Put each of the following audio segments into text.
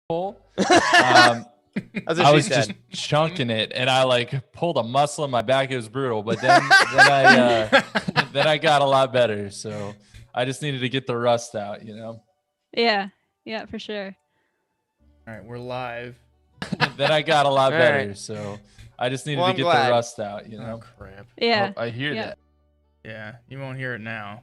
pull. That's what I she was said. just chunking it, and I like pulled a muscle in my back. It was brutal, but then I got a lot better. So I just needed to get the rust out, you know. Yeah, for sure. All right, we're live. Then I got a lot All better. right. So I just needed Well, to I'm get glad. the rust out, you know. Oh crap. Yeah. Oh, I hear Yeah. that. Yeah, you won't hear it now.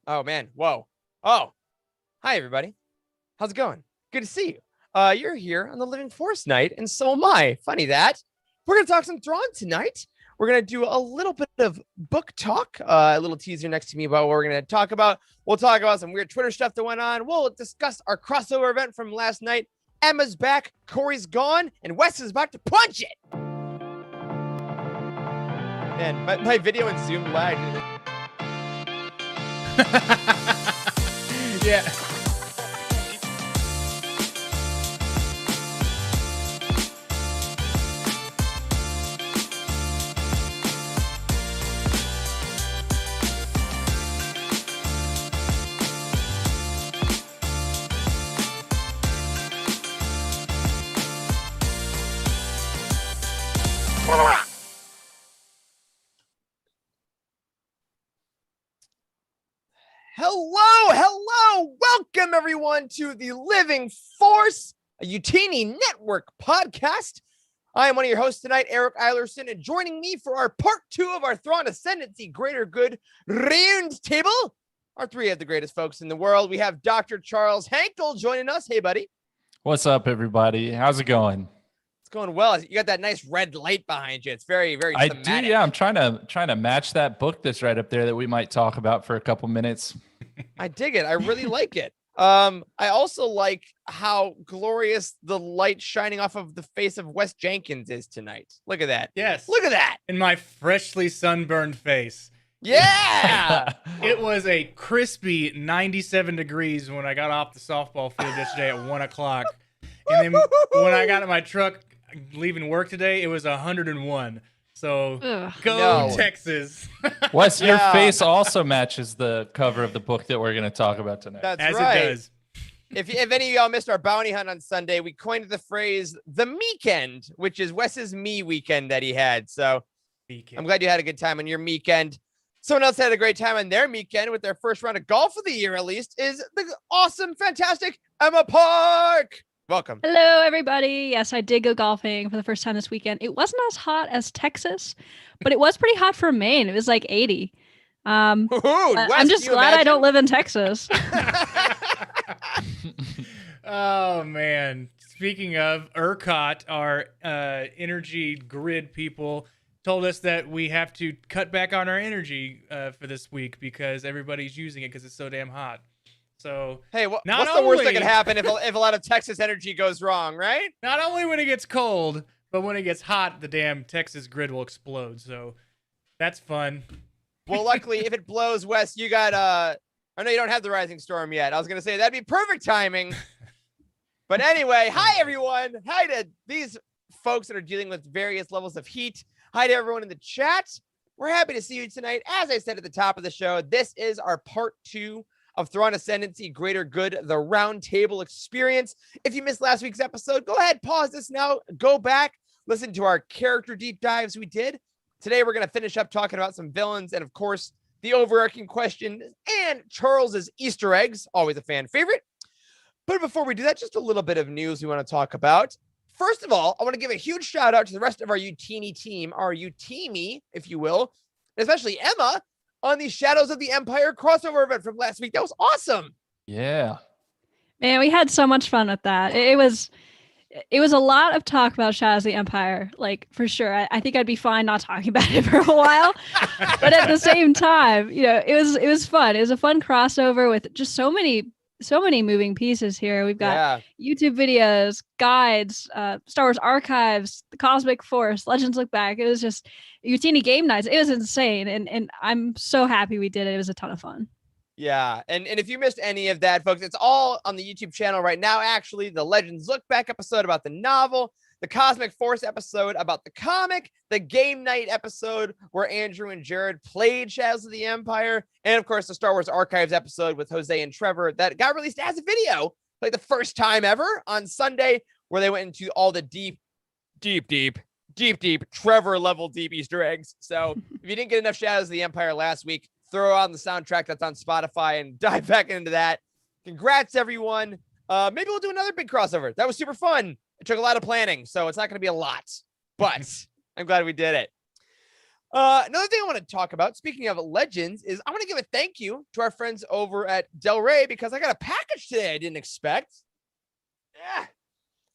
Oh, man. Whoa. Oh, hi, everybody. How's it going? Good to see you. You're here on the Living Force night, and so am I. Funny that. We're going to talk some Thrawn tonight. We're going to do a little bit of book talk, a little teaser next to me about what we're going to talk about. We'll talk about some weird Twitter stuff that went on. We'll discuss our crossover event from last night. Emma's back, Corey's gone, and Wes is about to punch it. Man, my video and Zoom lagged. Yeah. Hello. Welcome, everyone, to the Living Force, a Utini Network podcast. I am one of your hosts tonight, Eric Eilerson, and joining me for our part 2 of our Thrawn Ascendancy Greater Good Roundtable are 3 of the greatest folks in the world. We have Dr. Charles Hankel joining us. Hey, buddy. What's up, everybody? How's it going? It's going well. You got that nice red light behind you. It's very, very I thematic. do, yeah. I'm trying to match that book that's right up there that we might talk about for a couple minutes. I dig it. I really like it. I also like how glorious the light shining off of the face of Wes Jenkins is tonight. Look at that. Yes. Look at that. In my freshly sunburned face. Yeah. It was a crispy 97 degrees when I got off the softball field yesterday at 1 o'clock. And then when I got in my truck leaving work today, it was 101. So go Texas. Wes, your face also matches the cover of the book that we're going to talk about tonight. That's As right. it does. If any of y'all missed our bounty hunt on Sunday, we coined the phrase the meekend, which is Wes's me weekend that he had. So I'm glad you had a good time on your meekend. Someone else had a great time on their meekend with their first round of golf of the year, at least, is the awesome, fantastic Emma Park. Welcome. Hello, everybody. Yes, I did go golfing for the first time this weekend. It wasn't as hot as Texas, but it was pretty hot for Maine. It was like 80. I'm just glad I don't live in Texas. Oh, man. Speaking of, ERCOT, our energy grid people, told us that we have to cut back on our energy for this week because everybody's using it because it's so damn hot. So hey, what's the worst that could happen if a lot of Texas energy goes wrong, right? Not only when it gets cold, but when it gets hot, the damn Texas grid will explode. So that's fun. Well, luckily, if it blows, Wes, you got I know you don't have the rising storm yet. I was gonna say that'd be perfect timing. But anyway, hi everyone. Hi to these folks that are dealing with various levels of heat. Hi to everyone in the chat. We're happy to see you tonight. As I said at the top of the show, this is our part 2 of Thrawn Ascendancy Greater Good, the Roundtable experience. If you missed last week's episode, go ahead, pause this now, go back, listen to our character deep dives we did. Today, we're going to finish up talking about some villains and, of course, the overarching question and Charles's Easter eggs, always a fan favorite. But before we do that, just a little bit of news we want to talk about. First of all, I want to give a huge shout out to the rest of our Utini team, our Utimi, if you will, especially Emma, on the Shadows of the Empire crossover event from last week. That was awesome. Yeah. Man, we had so much fun with that. It was a lot of talk about Shadows of the Empire, like for sure. I think I'd be fine not talking about it for a while, but at the same time, it was fun. It was a fun crossover with just so many moving pieces here. We've got YouTube videos, guides, Star Wars archives, the Cosmic Force, Legends Look Back. It was just Utini game nights. It was insane. And I'm so happy we did it. It was a ton of fun. Yeah. And if you missed any of that, folks, it's all on the YouTube channel right now. Actually, the Legends Look Back episode about the novel, the Cosmic Force episode about the comic, the game night episode where Andrew and Jared played Shadows of the Empire, and of course the Star Wars Archives episode with Jose and Trevor that got released as a video, like the first time ever on Sunday, where they went into all the deep Trevor level deep Easter eggs. So if you didn't get enough Shadows of the Empire last week, throw on the soundtrack that's on Spotify and dive back into that. Congrats, everyone. Maybe we'll do another big crossover. That was super fun. It took a lot of planning, so it's not going to be a lot, but I'm glad we did it. Another thing I want to talk about, speaking of legends, is I want to give a thank you to our friends over at Del Rey because I got a package today I didn't expect. Yeah.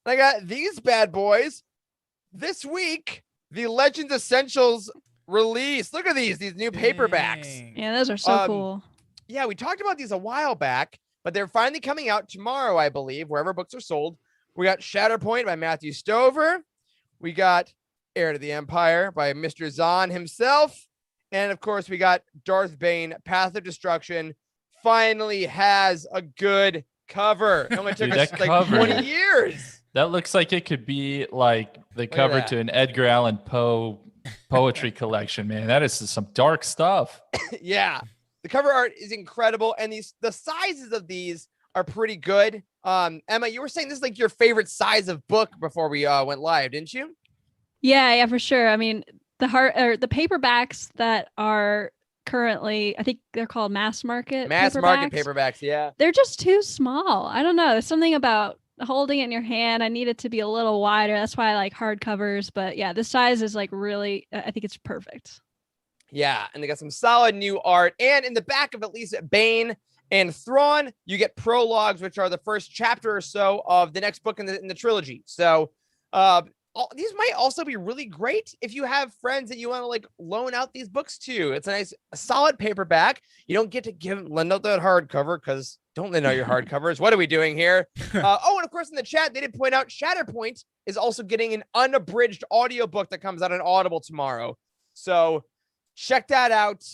I got these bad boys. This week, the Legends Essentials release. Look at these new paperbacks. Yeah, those are so cool. Yeah, we talked about these a while back, but they're finally coming out tomorrow, I believe, wherever books are sold. We got Shatterpoint by Matthew Stover. We got Heir to the Empire by Mr. Zahn himself. And of course, we got Darth Bane, Path of Destruction, finally has a good cover. It only took us like 20 years. That looks like it could be like the cover to an Edgar Allan Poe poetry collection, man. That is some dark stuff. Yeah. The cover art is incredible. And the sizes of these are pretty good. Emma, you were saying this is like your favorite size of book before we went live, didn't you? Yeah, for sure. I mean, the paperbacks that are currently, I think they're called mass market paperbacks. Yeah. They're just too small. I don't know. There's something about holding it in your hand. I need it to be a little wider. That's why I like hardcovers. But yeah, this size is like really, I think it's perfect. Yeah. And they got some solid new art. And in the back of at least Bane and Thrawn, you get prologues, which are the first chapter or so of the next book in the trilogy. So these might also be really great if you have friends that you want to like loan out these books to. It's a solid paperback. You don't get to lend out that hardcover because don't lend out your hardcovers. What are we doing here? And of course in the chat, they did point out Shatterpoint is also getting an unabridged audiobook that comes out on Audible tomorrow. So check that out.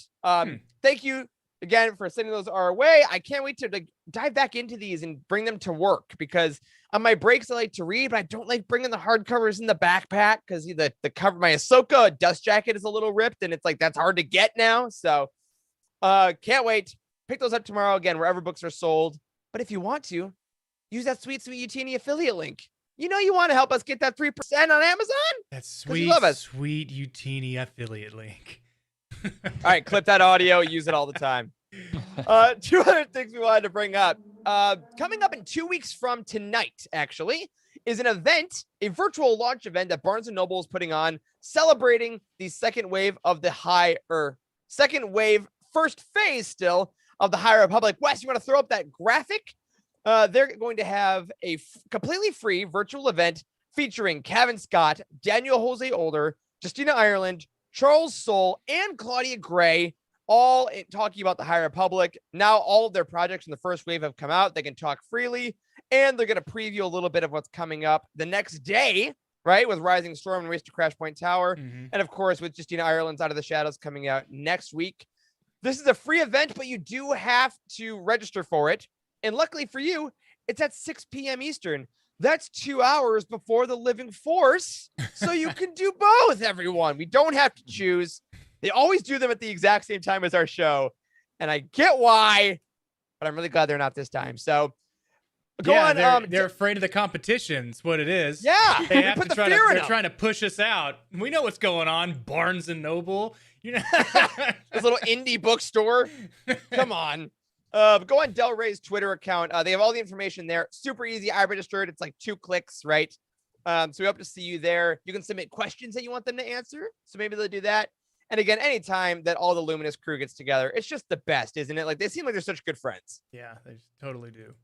Thank you again for sending those our way. I can't wait to like dive back into these and bring them to work because on my breaks I like to read, but I don't like bringing the hardcovers in the backpack because the cover, my Ahsoka dust jacket is a little ripped and it's like that's hard to get now. So can't wait. Pick those up tomorrow again wherever books are sold. But if you want to, use that sweet Utini affiliate link. You know you want to help us get that 3% on Amazon. That's sweet, sweet Utini affiliate link. All right, clip that audio. Use it all the time. Two other things we wanted to bring up. Coming up in 2 weeks from tonight, actually, is an event, a virtual launch event that Barnes & Noble is putting on, celebrating the second wave of first phase still of the High Republic. Wes, you want to throw up that graphic? They're going to have a completely free virtual event featuring Kevin Scott, Daniel Jose Older, Justina Ireland, Charles Soule, and Claudia Gray, all talking about the High Republic. Now all of their projects in the first wave have come out. They can talk freely, and they're going to preview a little bit of what's coming up the next day, right, with Rising Storm and Race to Crash Point Tower. And, of course, with Justina Ireland's Out of the Shadows coming out next week. This is a free event, but you do have to register for it. And luckily for you, it's at 6 p.m. Eastern. That's 2 hours before the Living Force. So you can do both, everyone. We don't have to choose. They always do them at the exact same time as our show. And I get why, but I'm really glad they're not this time. So go on. They're afraid of the competition's what it is. Yeah. They have to try they're trying to push us out. We know what's going on. Barnes and Noble. You know, this little indie bookstore. Come on. Go on Del Rey's Twitter account. They have all the information there. Super easy. I registered. It's like 2 clicks, right? So we hope to see you there. You can submit questions that you want them to answer. So maybe they'll do that. And again, anytime that all the Luminous crew gets together, it's just the best, isn't it? Like they seem like they're such good friends. Yeah, they totally do.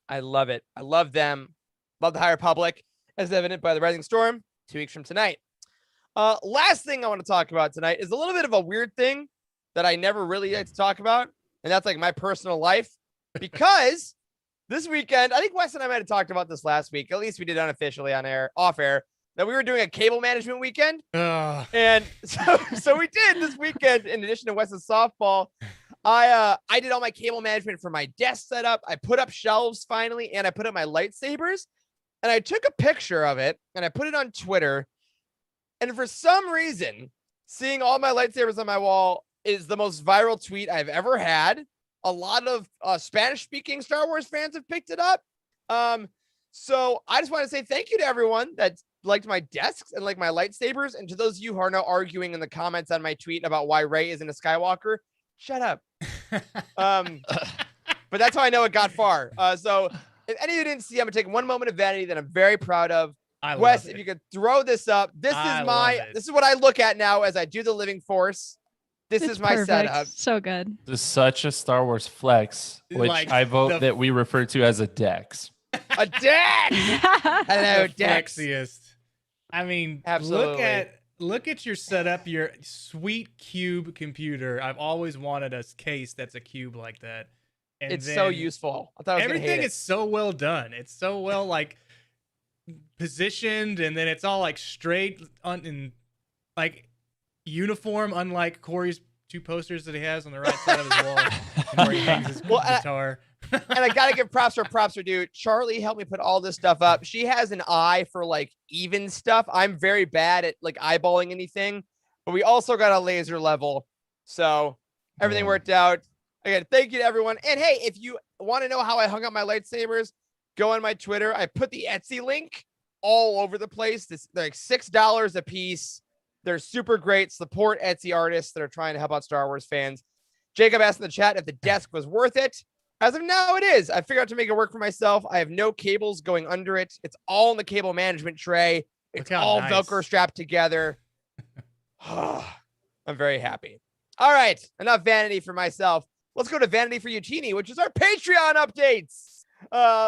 I love it. I love them. Love the High Republic, as evident by the Rising Storm 2 weeks from tonight. Last thing I want to talk about tonight is a little bit of a weird thing that I never really like to talk about. And that's like my personal life, because this weekend, I think Wes and I might have talked about this last week. At least we did unofficially off air, that we were doing a cable management weekend. And so we did this weekend. In addition to Wes's softball, I did all my cable management for my desk setup. I put up shelves finally, and I put up my lightsabers, and I took a picture of it and I put it on Twitter. And for some reason, seeing all my lightsabers on my wall is the most viral tweet I've ever had. A lot of Spanish-speaking Star Wars fans have picked it up. So I just want to say thank you to everyone that liked my desks and like my lightsabers. And to those of you who are now arguing in the comments on my tweet about why Rey isn't a Skywalker, shut up. But that's how I know it got far. So if any of you didn't see, I'm going to take one moment of vanity that I'm very proud of. Wes, love if it. you could throw this up, this is what I look at now as I do the Living Force. This It's is my perfect. setup. So good. This is such a Star Wars flex, which Like I vote the- that we refer to as a Dex. A Dex. Hello, the Dex. flexiest. I mean, Absolutely. look at your setup, your sweet cube computer. I've always wanted a case that's a cube like that. And It's so then useful. I thought I was gonna hate everything it. is so well done. It's so well like positioned, and then it's all like straight and like uniform, unlike Corey's 2 posters that he has on the right side of his wall and where he hangs his guitar. And I gotta give props where props are due. Charlie helped me put all this stuff up. She has an eye for like even stuff. I'm very bad at like eyeballing anything, but we also got a laser level, so everything worked out. Again, thank you to everyone. And hey, if you want to know how I hung up my lightsabers, go on my Twitter. I put the Etsy link all over the place. They're like $6 a piece. They're super great. Support Etsy artists that are trying to help out Star Wars fans. Jacob asked in the chat if the desk was worth it. As of now, it is. I figured out to make it work for myself. I have no cables going under it. It's all in the cable management tray. It's all nice. Velcro strapped together. I'm very happy. All right, enough vanity for myself. Let's go to Vanity for Utini, which is our Patreon updates.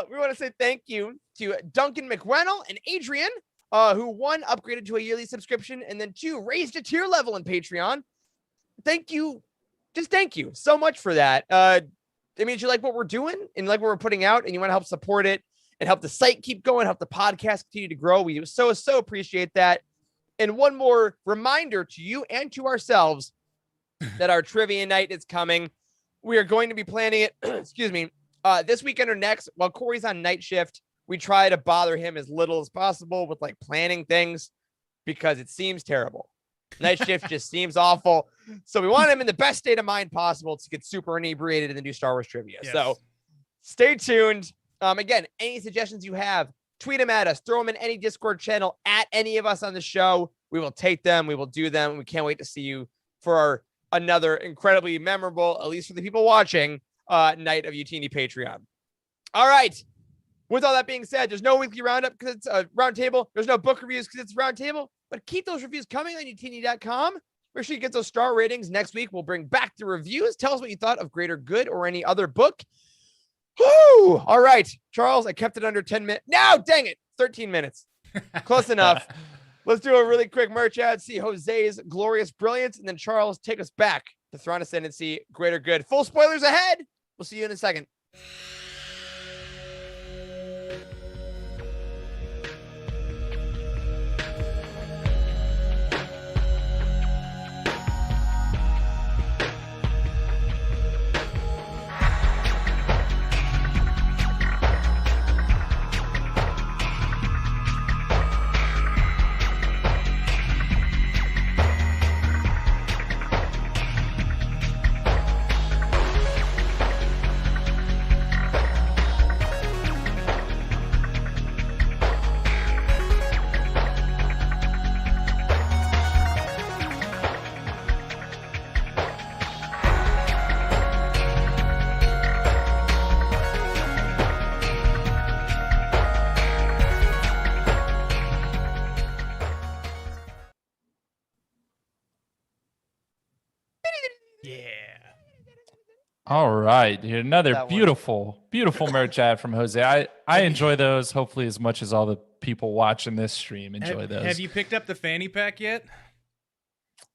We want to say thank you to Duncan McRennell and Adrian, who 1, upgraded to a yearly subscription, and then 2, raised a tier level in Patreon. Thank you. Just thank you so much for that. It means you like what we're doing and like what we're putting out, and you want to help support it and help the site keep going, help the podcast continue to grow. We so appreciate that. And one more reminder to you and to ourselves that our trivia night is coming. We are going to be planning it, excuse me, this weekend or next. While Corey's on night shift, we try to bother him as little as possible with like planning things because it seems terrible. Night shift just seems awful. So we want him in the best state of mind possible to get super inebriated and do Star Wars trivia. Yes. So stay tuned. Again, any suggestions you have, tweet them at us, throw them in any Discord channel at any of us on the show. We will take them. We will do them. We can't wait to see you for another incredibly memorable, at least for the people watching, night of Utini Patreon. All right. With all that being said, there's no weekly roundup because it's a roundtable. There's no book reviews because it's a roundtable. But keep those reviews coming on utini.com. Make sure you get those star ratings. Next week, we'll bring back the reviews. Tell us what you thought of Greater Good or any other book. Woo! All right, Charles, I kept it under 10 minutes. No, dang it, 13 minutes. Close enough. Let's do a really quick merch ad, see Jose's glorious brilliance, and then Charles, take us back to Thrawn Ascendancy, Greater Good. Full spoilers ahead. We'll see you in a second. Yeah. All right, dude. Another That one. beautiful merch ad from Jose. I enjoy those hopefully as much as all the people watching this stream enjoy those. Have you picked up the fanny pack yet?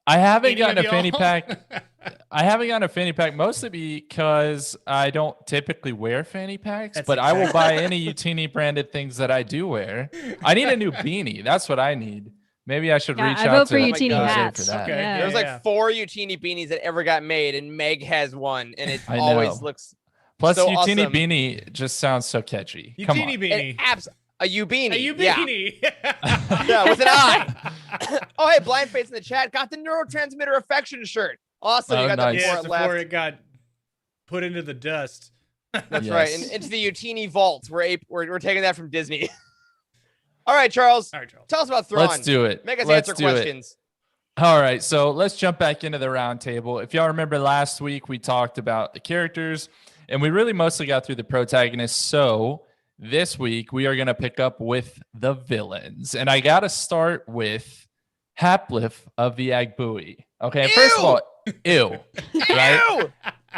I haven't Any gotten of a fanny y'all? pack. I haven't gotten a fanny pack mostly because I don't typically wear fanny packs, That's but I will exactly- buy any Utini branded things that I do wear. I need a new beanie. That's what I need. Maybe I should Yeah, reach I out vote to for my Utini God. Jose hats. for that. Okay, Yeah. There's yeah. like 4 Utini beanies that ever got made, and Meg has one, and it I always know. looks Plus, so Utini awesome. beanie just sounds so catchy. Come on. Utini beanie. a U beanie. A U Yeah. beanie. Yeah, with an eye. Oh, hey, Blind Face in the chat got the neurotransmitter affection shirt. Awesome. Oh, You got nice. that Yes, before it before left. it got put into the dust. That's right. Yes. And into the Utini vault. We're taking that from Disney. All right, Charles. All right, Charles. Tell us about Thrawn. Let's do it. Make us Let's answer do it. questions. All right, so let's jump back into the roundtable. If y'all remember last week, we talked about the characters, and we really mostly got through the protagonists. So this week we are going to pick up with the villains. And I got to start with Haplif of the Agbui. Okay, first of all, ew, right? Ew!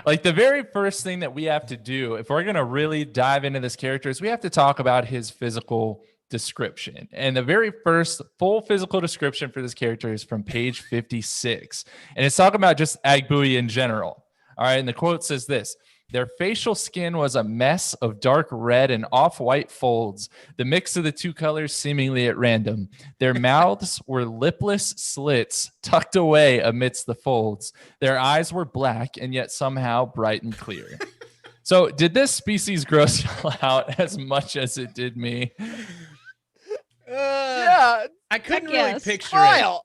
Like the very first thing that we have to do if we're going to really dive into this character is we have to talk about his physical description. And the very first full physical description for this character is from page 56. And it's talking about just Agbui in general. All right. And the quote says this: their facial skin was a mess of dark red and off-white folds, the mix of the two colors seemingly at random. Their mouths were lipless slits tucked away amidst the folds. Their eyes were black and yet somehow bright and clear. So did this species gross you out as much as it did me? Yeah, I couldn't Heck really yes. picture it. Kyle.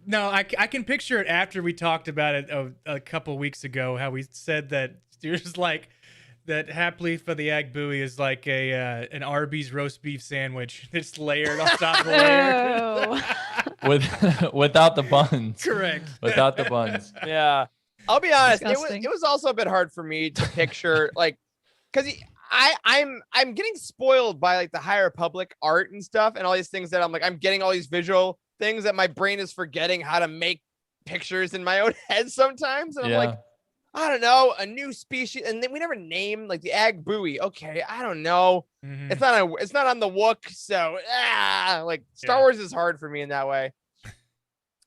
No, I can picture it after we talked about it a couple weeks ago. How we said that there's like that Hapley for the Agbui is like an Arby's roast beef sandwich. It's layered on top of layer. Without the buns. Correct. Without the buns. Yeah, I'll be honest. Disgusting. It was also a bit hard for me to picture, like, because I'm getting spoiled by like the High Republic art and stuff, and all these things that I'm getting all these visual things that my brain is forgetting how to make pictures in my own head sometimes, and I'm like, I don't know, a new species, and then we never named like the Agbui. Okay, I don't know. Mhm. It's not on the Wook, so like Star Wars is hard for me in that way.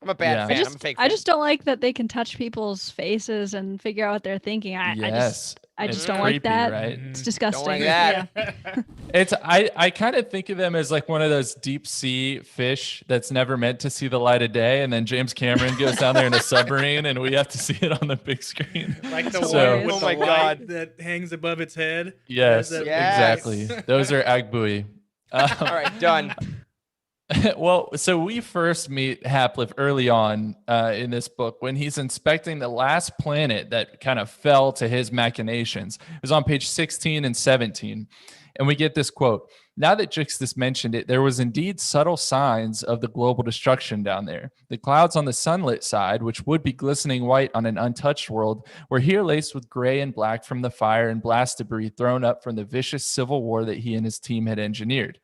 I'm a bad fan. I'm a fake fan. I just don't like that they can touch people's faces and figure out what they're thinking. I just It's don't creepy, like that. right? It's Don't disgusting. like that. Yeah. It's I kind of think of them as like one of those deep sea fish that's never meant to see the light of day, and then James Cameron goes down there in a submarine, and we have to see it on the big screen. Like the So- one with Oh the my light God. that hangs above its head. Yes, There's that- exactly. Those are Agbui. All right, done. Well, so we first meet Haplif early on in this book when he's inspecting the last planet that kind of fell to his machinations. It was on page 16 and 17. And we get this quote: now that Jixtus mentioned it, there was indeed subtle signs of the global destruction down there. The clouds on the sunlit side, which would be glistening white on an untouched world, were here laced with gray and black from the fire and blast debris thrown up from the vicious civil war that he and his team had engineered.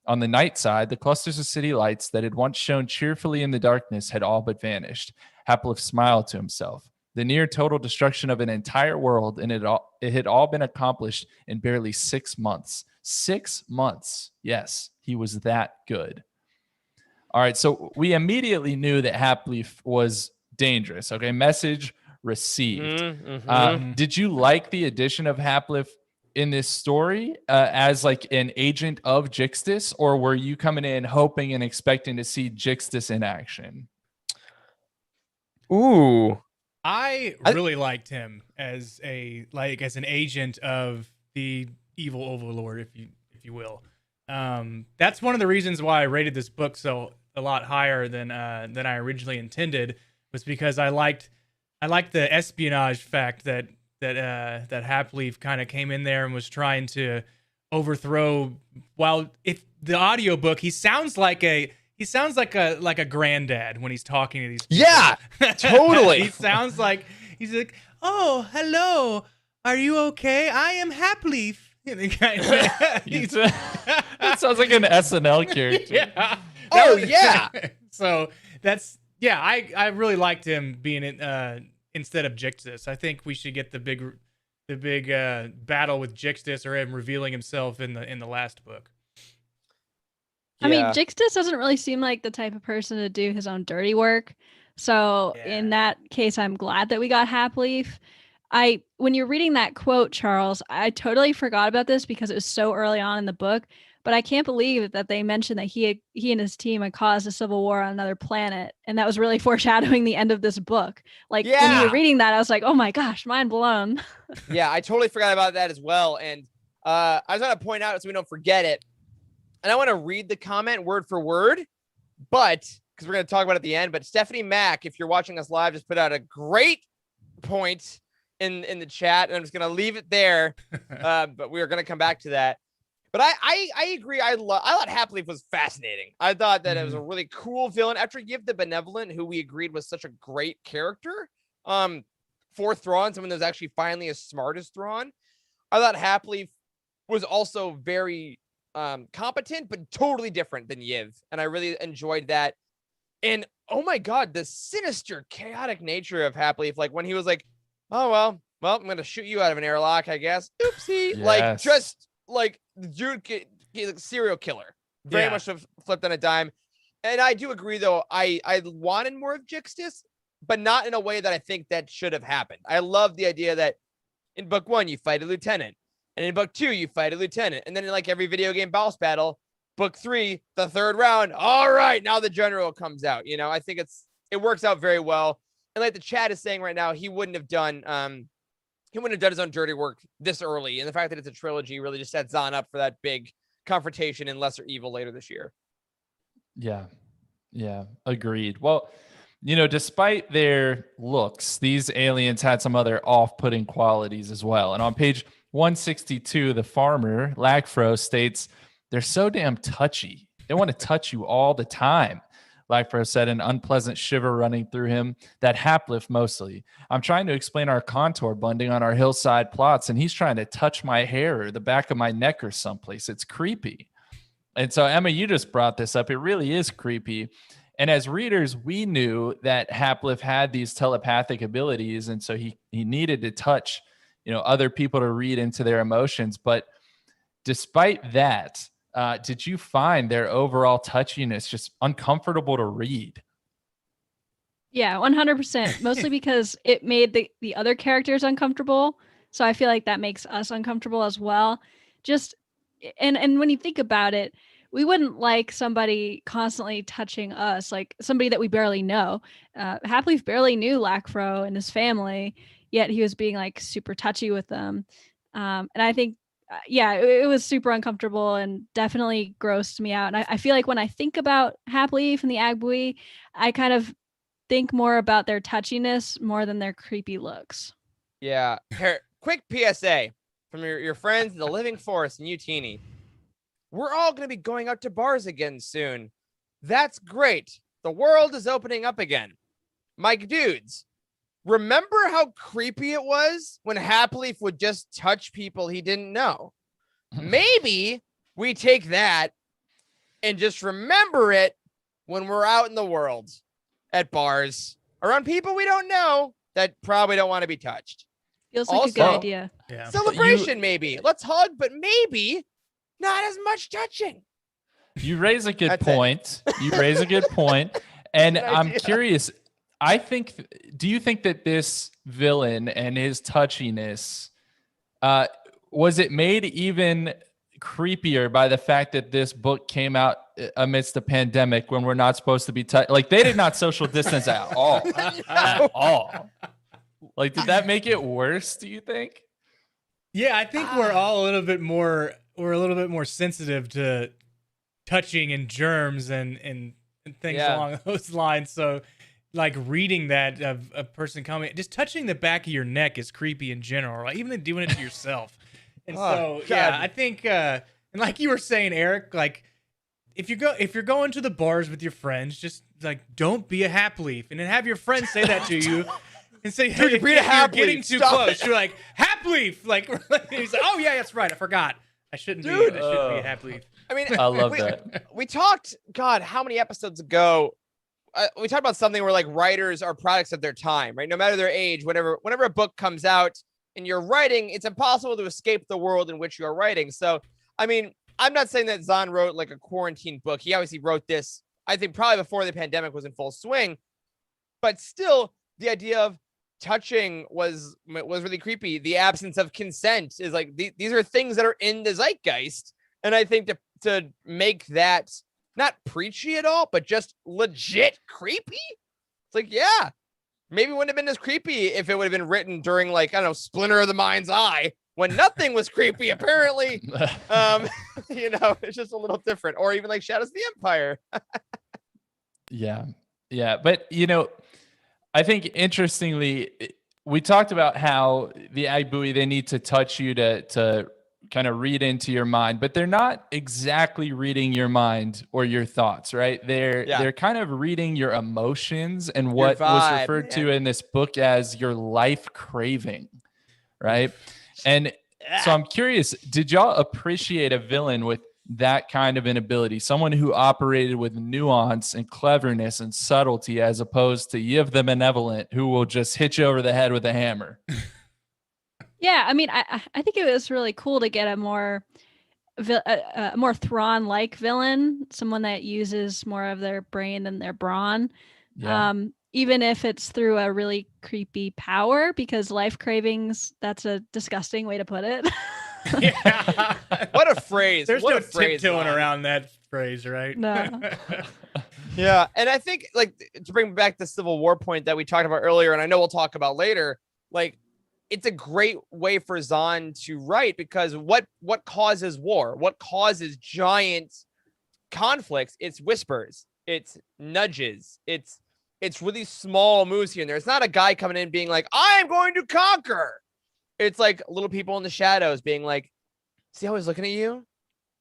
On the night side, the clusters of city lights that had once shone cheerfully in the darkness had all but vanished. Haplif smiled to himself. The near total destruction of an entire world, and it had all been accomplished in barely 6 months. 6 months. Yes, he was that good. All right, so we immediately knew that Haplif was dangerous. Okay, message received. Did you like the addition of Haplif in this story as like an agent of Jixtus, or were you coming in hoping and expecting to see Jixtus in action? Ooh. I really liked him as an agent of the evil overlord, if you will. That's one of the reasons why I rated this book a lot higher than I originally intended, was because I liked the espionage fact that Hapleaf kind of came in there and was trying to overthrow. While if the audiobook, he sounds like a granddad when he's talking to these people. Yeah, totally. He sounds like he's like, "Oh, hello, are you okay? I am Hapleaf." That sounds like an SNL character. Yeah. Oh yeah. So I really liked him being in instead of Jixtus. I think we should get the big battle with Jixtus, or him revealing himself in the last book. I mean, Jixtus doesn't really seem like the type of person to do his own dirty work. So in that case, I'm glad that we got Hapleaf. When you're reading that quote, Charles, I totally forgot about this because it was so early on in the book. But I can't believe that they mentioned that he and his team had caused a civil war on another planet, and that was really foreshadowing the end of this book. Like when you were reading that, I was like, "Oh my gosh, mind blown." Yeah, I totally forgot about that as well. And I was going to point out so we don't forget it. And I want to read the comment word for word, but because we're going to talk about it at the end. But Stephanie Mack, if you're watching us live, just put out a great point in the chat, and I'm just going to leave it there. But we are going to come back to that. But I agree. I thought Hapleaf was fascinating. I thought that it was a really cool villain. After you have the Benevolent, who we agreed was such a great character, for Thrawn, someone that's actually finally as smart as Thrawn, I thought Hapleaf was also very competent, but totally different than Yiv. And I really enjoyed that. And oh my God, the sinister, chaotic nature of Hapleaf. Like when he was like, oh, well, I'm going to shoot you out of an airlock, I guess. Oopsie. Yes. Like just like dude, he's a serial killer. Very much flipped on a dime. And I do agree, though. I wanted more of Jixtus, but not in a way that I think that should have happened. I love the idea that in book 1, you fight a lieutenant. And in book 2, you fight a lieutenant. And then in like every video game boss battle, book 3, the 3rd round, all right, now the general comes out. You know, I think it works out very well. And like the chat is saying right now, he wouldn't have done his own dirty work this early. And the fact that it's a trilogy really just sets Zahn up for that big confrontation in Lesser Evil later this year. Yeah, agreed. Well, despite their looks, these aliens had some other off-putting qualities as well. And on page 162, the farmer, Lagfro, states, they're so damn touchy. They want to touch you all the time. Lagfro said, an unpleasant shiver running through him, that Hapleaf mostly. I'm trying to explain our contour blending on our hillside plots, and he's trying to touch my hair or the back of my neck or someplace. It's creepy. And so, Emma, you just brought this up. It really is creepy. And as readers, we knew that Hapleaf had these telepathic abilities, and so he needed to touch, other people to read into their emotions. But despite that, did you find their overall touchiness just uncomfortable to read? Yeah, 100%. Mostly because it made the other characters uncomfortable. So I feel like that makes us uncomfortable as well. And when you think about it, we wouldn't like somebody constantly touching us, like somebody that we barely know. Hapleaf barely knew Lagfro and his family, yet he was being like super touchy with them. And I think, it was super uncomfortable and definitely grossed me out. And I feel like when I think about Hapleaf and the Agbui, I kind of think more about their touchiness more than their creepy looks. Yeah. Here, quick PSA from your friends in the Living Forest and Utini. We're all going to be going out to bars again soon. That's great. The world is opening up again. My dudes, remember how creepy it was when Hapleaf would just touch people he didn't know? Maybe we take that and just remember it when we're out in the world at bars around people we don't know that probably don't want to be touched. Feels like a good idea. Yeah. Celebration, maybe. Let's hug, but maybe not as much touching. You raise a good point. You raise a good point. And I'm curious, do you think that this villain and his touchiness, was it made even creepier by the fact that this book came out amidst the pandemic when we're not supposed to be like they did not social distance at all. At all. Like, did that make it worse, do you think? Yeah, I think we're all a little bit more sensitive to touching and germs and things along those lines. So like reading that of a person coming, just touching the back of your neck is creepy in general, right? Even doing it to yourself. And I think, and like you were saying, Eric, like if you're going to the bars with your friends, just like don't be a Hapleaf, and then have your friends say that to you. And say, hey, if you're getting too close, you're like, Hapleaf! Like, he's like, oh yeah, that's right, I forgot. I shouldn't be a Hapleaf. I mean, I love that. We talked, God, how many episodes ago? We talked about something where like writers are products of their time, right? No matter their age, whenever a book comes out and you're writing, it's impossible to escape the world in which you're writing. So, I mean, I'm not saying that Zahn wrote like a quarantine book. He obviously wrote this, I think, probably before the pandemic was in full swing. But still, the idea of touching was really creepy. The absence of consent is like these are things that are in the zeitgeist, and I think to make that not preachy at all, but just legit creepy. It's like, yeah, maybe it wouldn't have been as creepy if it would have been written during like, I don't know, Splinter of the Mind's Eye when nothing was creepy apparently. It's just a little different, or even like Shadows of the Empire. yeah, but I think interestingly, we talked about how the Agbui, they need to touch you to kind of read into your mind, but they're not exactly reading your mind or your thoughts, right? They're kind of reading your emotions and what was referred to in this book as your life craving, right? And So I'm curious, did y'all appreciate a villain with that kind of an ability? Someone who operated with nuance and cleverness and subtlety, as opposed to Yiv the Benevolent, who will just hit you over the head with a hammer. Yeah, I mean, I think it was really cool to get a more Thrawn-like villain, someone that uses more of their brain than their brawn. Yeah. Even if it's through a really creepy power, because life cravings, that's a disgusting way to put it. Yeah. What a phrase. There's what no a phrase, tiptoeing Ron. around that phrase, right? No. Yeah. And I think, like, to bring back the Civil War point that we talked about earlier, and I know we'll talk about later, like, it's a great way for Zahn to write, because what causes war? What causes giant conflicts? It's whispers. It's nudges. It's really small moves here and there. It's not a guy coming in being like, I am going to conquer. It's like little people in the shadows being like, see how he's looking at you?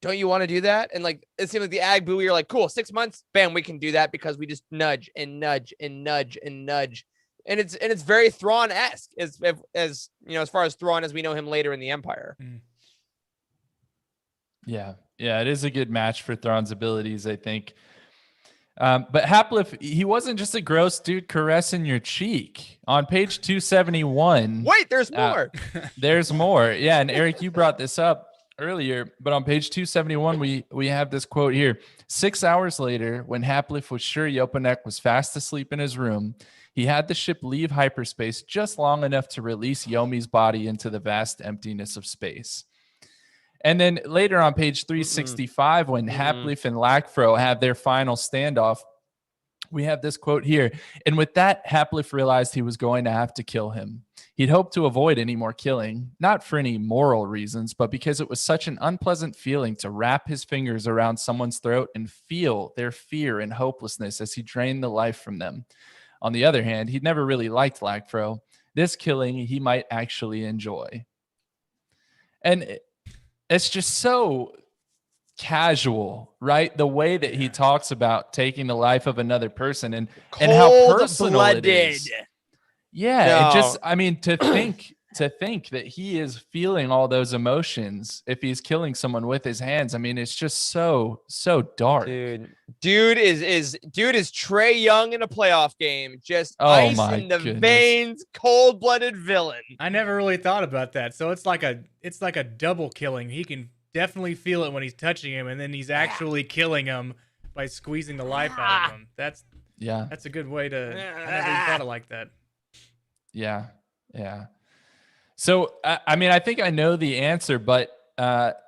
Don't you want to do that? And like, it seems like the Ag Buoy are like, cool, 6 months, bam, we can do that because we just nudge and nudge and nudge and nudge. And it's very Thrawn-esque as you know, as far as Thrawn as we know him later in the Empire. Yeah. Yeah. It is a good match for Thrawn's abilities, I think. But Haplif, he wasn't just a gross dude caressing your cheek. On page 271. Wait, there's more. There's more. Yeah. And Eric, you brought this up earlier, but on page 271, we have this quote here. 6 hours later, when Haplif was sure Yopanek was fast asleep in his room, he had the ship leave hyperspace just long enough to release Yomi's body into the vast emptiness of space. And then later on page 365, when Haplif and Lackfro have their final standoff, we have this quote here. And with that, Haplif realized he was going to have to kill him. He'd hoped to avoid any more killing, not for any moral reasons, but because it was such an unpleasant feeling to wrap his fingers around someone's throat and feel their fear and hopelessness as he drained the life from them. On the other hand, he'd never really liked Lackfro. This killing he might actually enjoy. And it's just so casual, right? The way that he talks about taking the life of another person and how personal it is. Yeah, it just, I mean, to think that he is feeling all those emotions if he's killing someone with his hands. I mean, it's just so dark. Dude is Trey Young in a playoff game. Just ice in the veins, cold-blooded villain. I never really thought about that. So it's like a double killing. He can definitely feel it when he's touching him, and then he's actually killing him by squeezing the life out of him. That's a good way to. I never even thought it like that. Yeah. So, I mean, I think I know the answer, but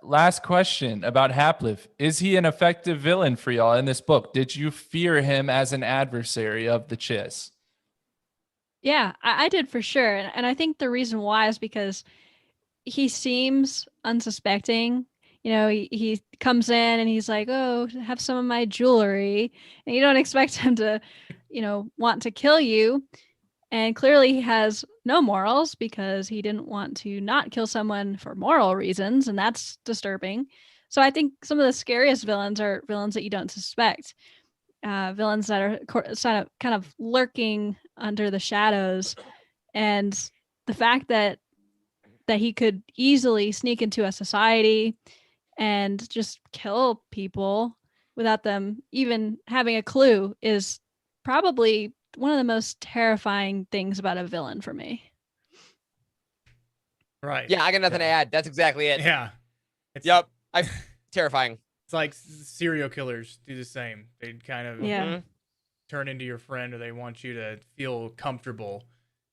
last question about Haplif. Is he an effective villain for y'all in this book? Did you fear him as an adversary of the Chiss? Yeah, I did for sure. And I think the reason why is because he seems unsuspecting. You know, he comes in and he's like, oh, have some of my jewelry. And you don't expect him to, you know, want to kill you. And clearly he has no morals because he didn't want to not kill someone for moral reasons. And that's disturbing. So I think some of the scariest villains are villains that you don't suspect. Villains that are kind of lurking under the shadows. And the fact that he could easily sneak into a society and just kill people without them even having a clue is probably one of the most terrifying things about a villain for me. Right. Yeah, I got nothing to add. That's exactly it. Yeah. Yep. Terrifying. It's like serial killers do the same. They kind of turn into your friend, or they want you to feel comfortable.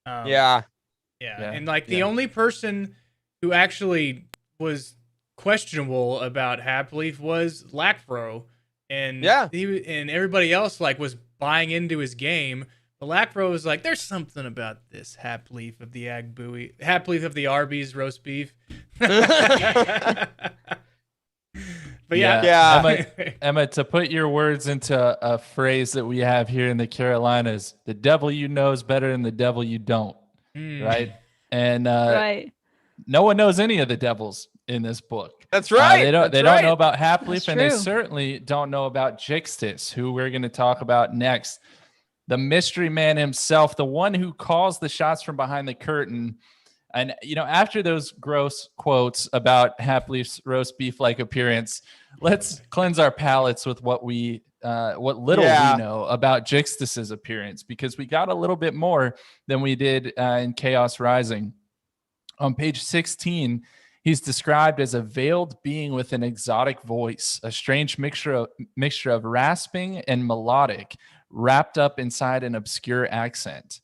Yeah. And like the only person who actually was questionable about Haplif was Lackfro, and and everybody else like was buying into his game. But Lackfro was like, "There's something about this Haplif of the Ag Buoy, Haplif of the Arby's roast beef." But Emma, to put your words into a phrase that we have here in the Carolinas, the devil you know is better than the devil you don't, right? And no one knows any of the devils in this book. That's right. They don't know about Haplif, and they certainly don't know about Jixtis, who we're going to talk about next. The mystery man himself, the one who calls the shots from behind the curtain. And, after those gross quotes about Hapleaf's roast beef-like appearance, let's cleanse our palates with what little we know about Jixtus's appearance, because we got a little bit more than we did in Chaos Rising. On page 16, he's described as a veiled being with an exotic voice, a strange mixture of rasping and melodic, wrapped up inside an obscure accent.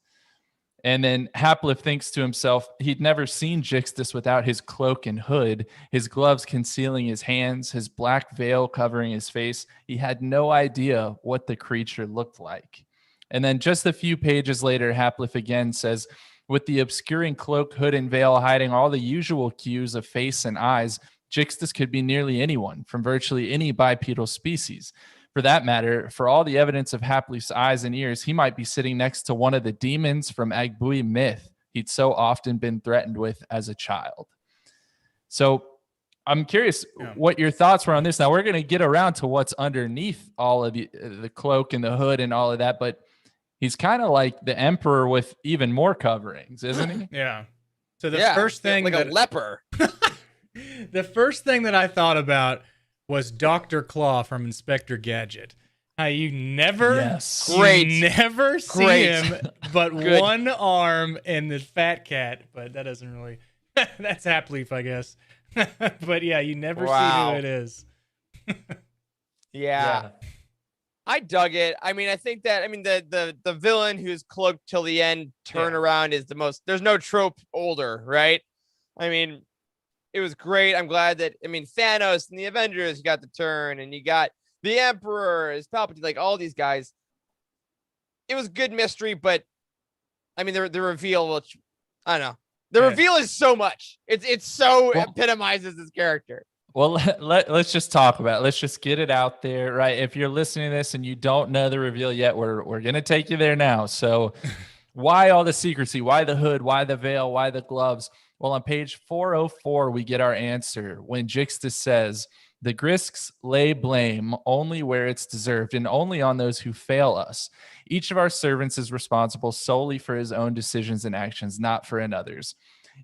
And then Hapleaf thinks to himself, he'd never seen Jixtus without his cloak and hood, his gloves concealing his hands, his black veil covering his face. He had no idea what the creature looked like. And then just a few pages later, Hapleaf again says, with the obscuring cloak, hood, and veil hiding all the usual cues of face and eyes, Jixtus could be nearly anyone from virtually any bipedal species. For that matter, for all the evidence of Hapleaf's eyes and ears, he might be sitting next to one of the demons from Agbui myth he'd so often been threatened with as a child. So I'm curious what your thoughts were on this. Now, we're going to get around to what's underneath all of the cloak and the hood and all of that, but he's kind of like the Emperor with even more coverings, isn't he? Yeah. So the first thing, like a leper. The first thing that I thought about was Dr. Claw from Inspector Gadget. You never see him but one arm and the fat cat, but that doesn't really that's Hapleaf, I guess. But yeah, you never see who it is. Yeah. I dug it. I mean, I think that the villain who's cloaked till the end turnaround is the most, there's no trope older, right? I mean, it was great. I'm glad that, Thanos and the Avengers, you got the turn, and you got the Emperor is Palpatine, like all these guys. It was good mystery, but the reveal, which I don't know. The reveal is so much. It's so epitomizes this character. Well, let's just talk about it. Let's just get it out there, right? If you're listening to this and you don't know the reveal yet, we're going to take you there now. So why all the secrecy? Why the hood? Why the veil? Why the gloves? Well, on page 404, we get our answer when Jixtus says, the Grisks lay blame only where it's deserved and only on those who fail us. Each of our servants is responsible solely for his own decisions and actions, not for another's.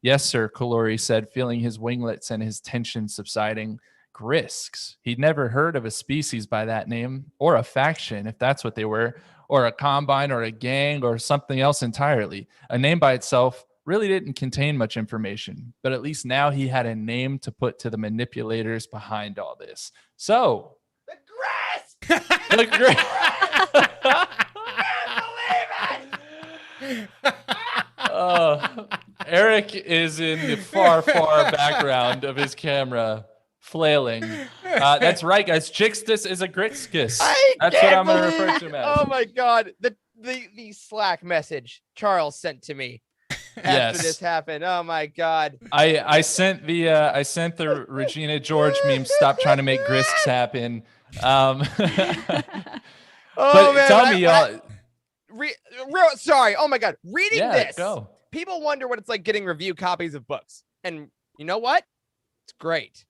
Yes, sir, Kalori said, feeling his winglets and his tension subsiding. Grisks. He'd never heard of a species by that name, or a faction, if that's what they were, or a combine or a gang or something else entirely. A name by itself really didn't contain much information, but at least now he had a name to put to the manipulators behind all this. So, the Grisks! The Grisks! I can't believe it! Eric is in the far, far background of his camera, flailing. That's right, guys. Jixtus is a Gritskus. That's what I'm going to refer to him as. Oh my God, the Slack message Charles sent to me after this happened. Oh my God. I sent the Regina George meme. Stop trying to make Grisks happen. Tell me, y'all. Sorry. Oh my God. Reading this. Go. People wonder what it's like getting review copies of books. And you know what? It's great.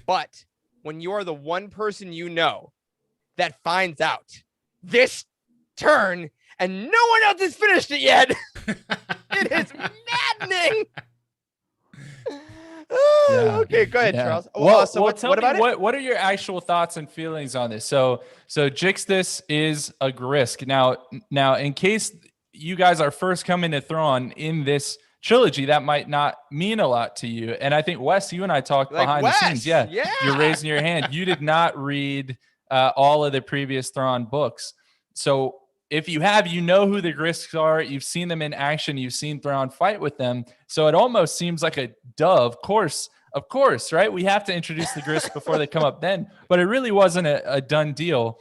But when you're the one person you know that finds out this turn and no one else has finished it yet, it is maddening. Okay, go ahead, Charles. What are your actual thoughts and feelings on this? So Jixtus is a Grisk. Now, in case you guys are first coming to Thrawn in this trilogy, that might not mean a lot to you. And I think, Wes, you and I talked behind the scenes. Yeah, you're raising your hand. You did not read all of the previous Thrawn books. So if you have, you know who the Grisks are. You've seen them in action. You've seen Thrawn fight with them. So it almost seems like a duh. Of course, right? We have to introduce the Grisks before they come up then. But it really wasn't a done deal.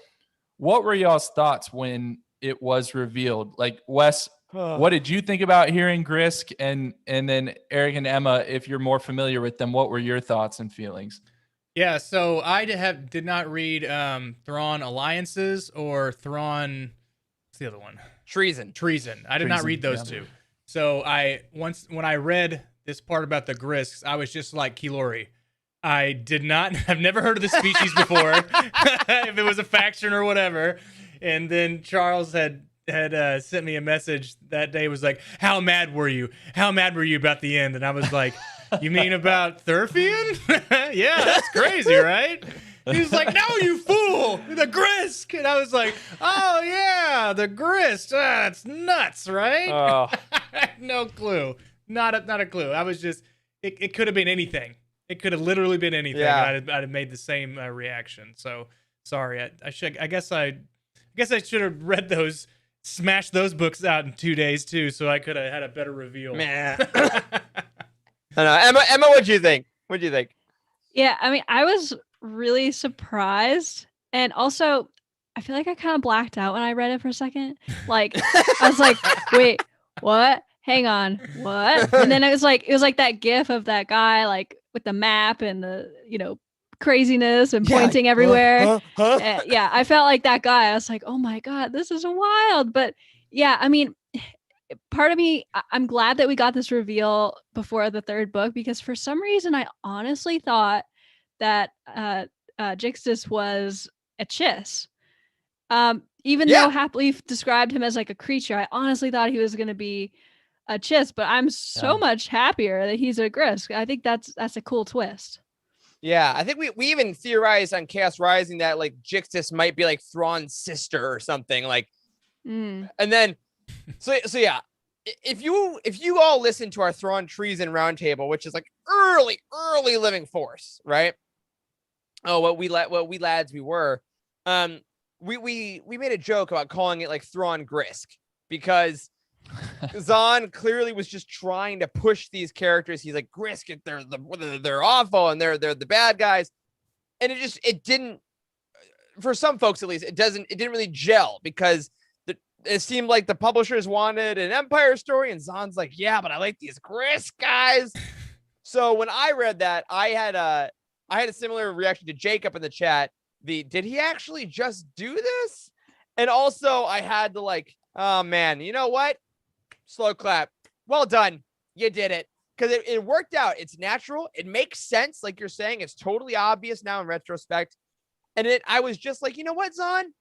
What were y'all's thoughts when it was revealed? Like, Wes, what did you think about hearing Grisk? And then Eric and Emma, if you're more familiar with them, what were your thoughts and feelings? Yeah, so I did not read Thrawn Alliances or Thrawn, what's the other one? Treason. I did not read those two. So when I read this part about the Grisks, I was just like Kilori. I've never heard of the species before, if it was a faction or whatever. And then Charles had had sent me a message that day. Was like, "How mad were you? How mad were you about the end?" And I was like, "You mean about Thurfian? Yeah, that's crazy, right?" He was like, "No, you fool! The Grisk!" And I was like, "Oh yeah, the Grist. That's nuts, right?" Oh. I had no clue. Not a clue. I was just. It could have been anything. It could have literally been anything. Yeah. And I'd have made the same reaction. So sorry. I guess I should have read those, smashed those books out in 2 days too, so I could have had a better reveal. Man. I don't know. Emma, what'd you think? Yeah, I mean, I was really surprised, and also I feel like I kind of blacked out when I read it for a second. Like I was like, wait, what? Hang on, what? And then it was like that gif of that guy like with the map and the craziness and pointing everywhere. Yeah, I felt like that guy. I was like, oh my god, this is wild. But yeah, I mean, part of me, I'm glad that we got this reveal before the third book, because for some reason I honestly thought that Jixtus was a Chiss. Even though Hapleaf described him as like a creature, I honestly thought he was going to be a Chiss, but I'm so much happier that he's a Grisk. I think that's a cool twist. Yeah, I think we even theorized on Chaos Rising that like Jixtus might be like Thrawn's sister or something like. And then, so yeah, if you all listen to our Thrawn Treason Roundtable, which is like early Living Force, right? Oh, what we lads we were. We made a joke about calling it like Thrawn Grisk because Zahn clearly was just trying to push these characters. He's like, Grisk, they're awful and they're the bad guys, and it didn't. For some folks, at least, it didn't really gel because it seemed like the publishers wanted an Empire story, and Zahn's like, yeah, but I like these Grisk guys. So when I read that, I had a similar reaction to Jacob in the chat. Did he actually just do this? And also I had to like, oh man, you know what? Slow clap. Well done. You did it. Because it worked out. It's natural. It makes sense. Like you're saying, it's totally obvious now in retrospect. And I was just like, you know what, Zahn?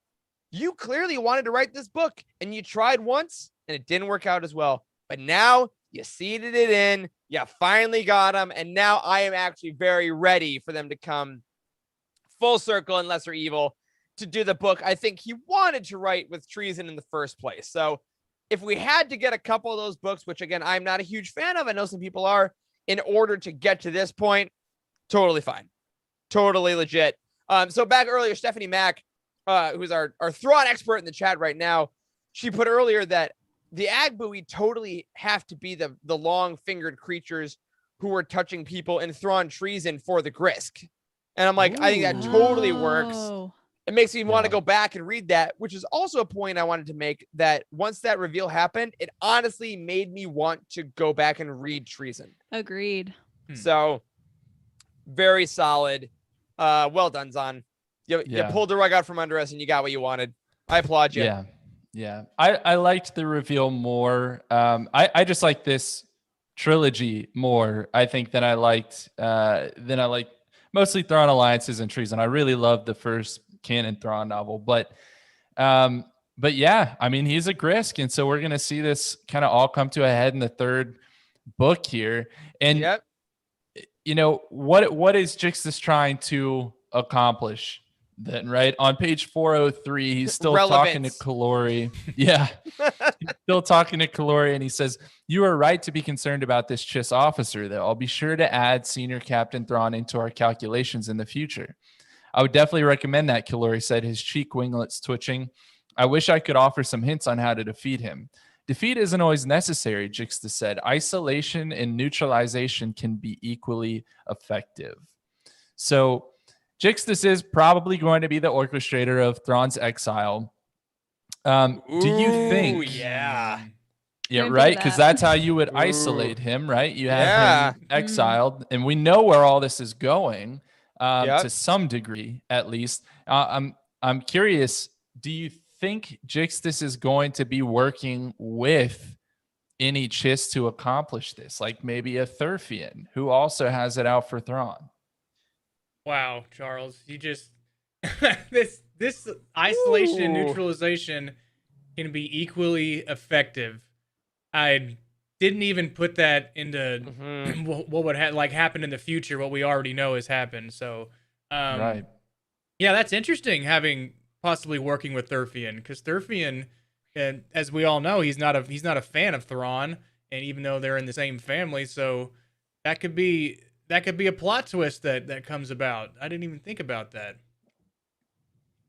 You clearly wanted to write this book and you tried once and it didn't work out as well. But now you seeded it in. You finally got them. And now I am actually very ready for them to come full circle in Lesser Evil to do the book I think he wanted to write with Treason in the first place. So if we had to get a couple of those books, which again, I'm not a huge fan of, I know some people are, in order to get to this point, totally fine. Totally legit. So back earlier, Stephanie Mack, who's our Thrawn expert in the chat right now, she put earlier that the Agbui totally have to be the long-fingered creatures who were touching people in Thrawn Treason for the Grisk. And I'm like, I think that totally works. It makes me want to go back and read that, which is also a point I wanted to make, that once that reveal happened, it honestly made me want to go back and read Treason. Agreed. So very solid. Well done, Zahn. You pulled the rug out from under us and you got what you wanted. I applaud you. Yeah. I liked the reveal more. I just like this trilogy more, I think, than I liked mostly Thrawn Alliances and Treason. I really loved the first canon Thrawn novel, but yeah, I mean, he's a Grisk, and so we're gonna see this kind of all come to a head in the third book here. And you know what is Jixtus trying to accomplish then, right? On page 403, he's still talking to Kalori. Yeah, he's still talking to Kalori, and he says, "You are right to be concerned about this Chiss officer, though. I'll be sure to add Senior Captain Thrawn into our calculations in the future." I would definitely recommend that, Kalori said, his cheek winglets twitching. I wish I could offer some hints on how to defeat him. Defeat isn't always necessary, Jixtus said. Isolation and neutralization can be equally effective. So Jixtus is probably going to be the orchestrator of Thrawn's exile. Do you think? Yeah, right? Because that's how you would isolate him, right? You have him exiled, and we know where all this is going. To some degree, at least. I'm curious, do you think Jixtus is going to be working with any Chiss to accomplish this? Like maybe a Thurfian who also has it out for Thrawn? Wow, Charles, you just this isolation and neutralization can be equally effective. I didn't even put that into what would happen in the future, what we already know has happened. So, Right. yeah, that's interesting having possibly working with Thurfian, because Thurfian, and as we all know, he's not a fan of Thrawn, and even though they're in the same family, so that could be a plot twist that comes about. I didn't even think about that.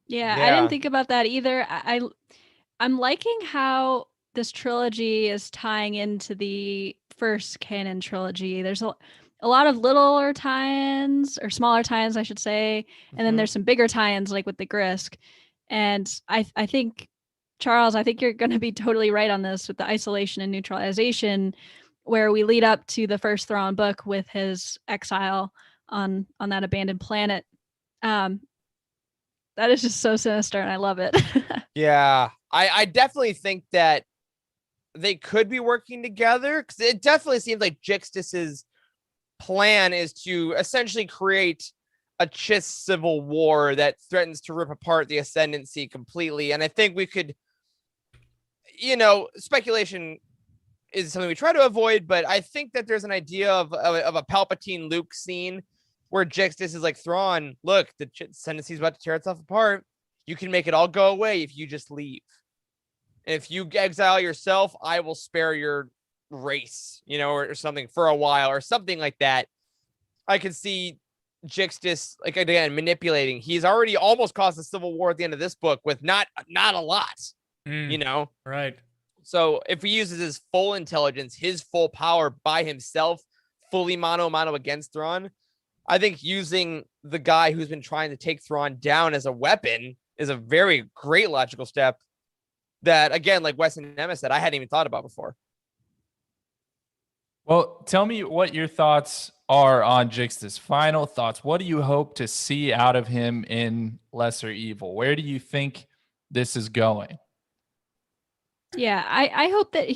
Yeah, I Yeah. didn't think about that either. I'm liking how this trilogy is tying into the first canon trilogy. There's a lot of littler tie-ins, or smaller tie-ins, I should say, and then there's some bigger tie-ins like with the Grisk. And I think, Charles, I think you're going to be totally right on this with the isolation and neutralization, where we lead up to the first Thrawn book with his exile on that abandoned planet. That is just so sinister, and I love it. Yeah, I definitely think that they could be working together, because it definitely seems like Jixtus's plan is to essentially create a Chiss civil war that threatens to rip apart the Ascendancy completely. And I think we could, speculation is something we try to avoid, but I think that there's an idea of a Palpatine Luke scene where Jixtus is like, Thrawn, look, the Ascendancy is about to tear itself apart. You can make it all go away if you just leave. And if you exile yourself, I will spare your race, or something for a while, or something like that. I could see Jixtus, like, again, manipulating. He's already almost caused a civil war at the end of this book with not a lot, Right. So if he uses his full intelligence, his full power by himself, fully mano a mano against Thrawn, I think using the guy who's been trying to take Thrawn down as a weapon is a very great logical step that, again, like Wes and Emma said, I hadn't even thought about before. Well, tell me what your thoughts are on Jixtus. Final thoughts. What do you hope to see out of him in Lesser Evil? Where do you think this is going? Yeah, I hope that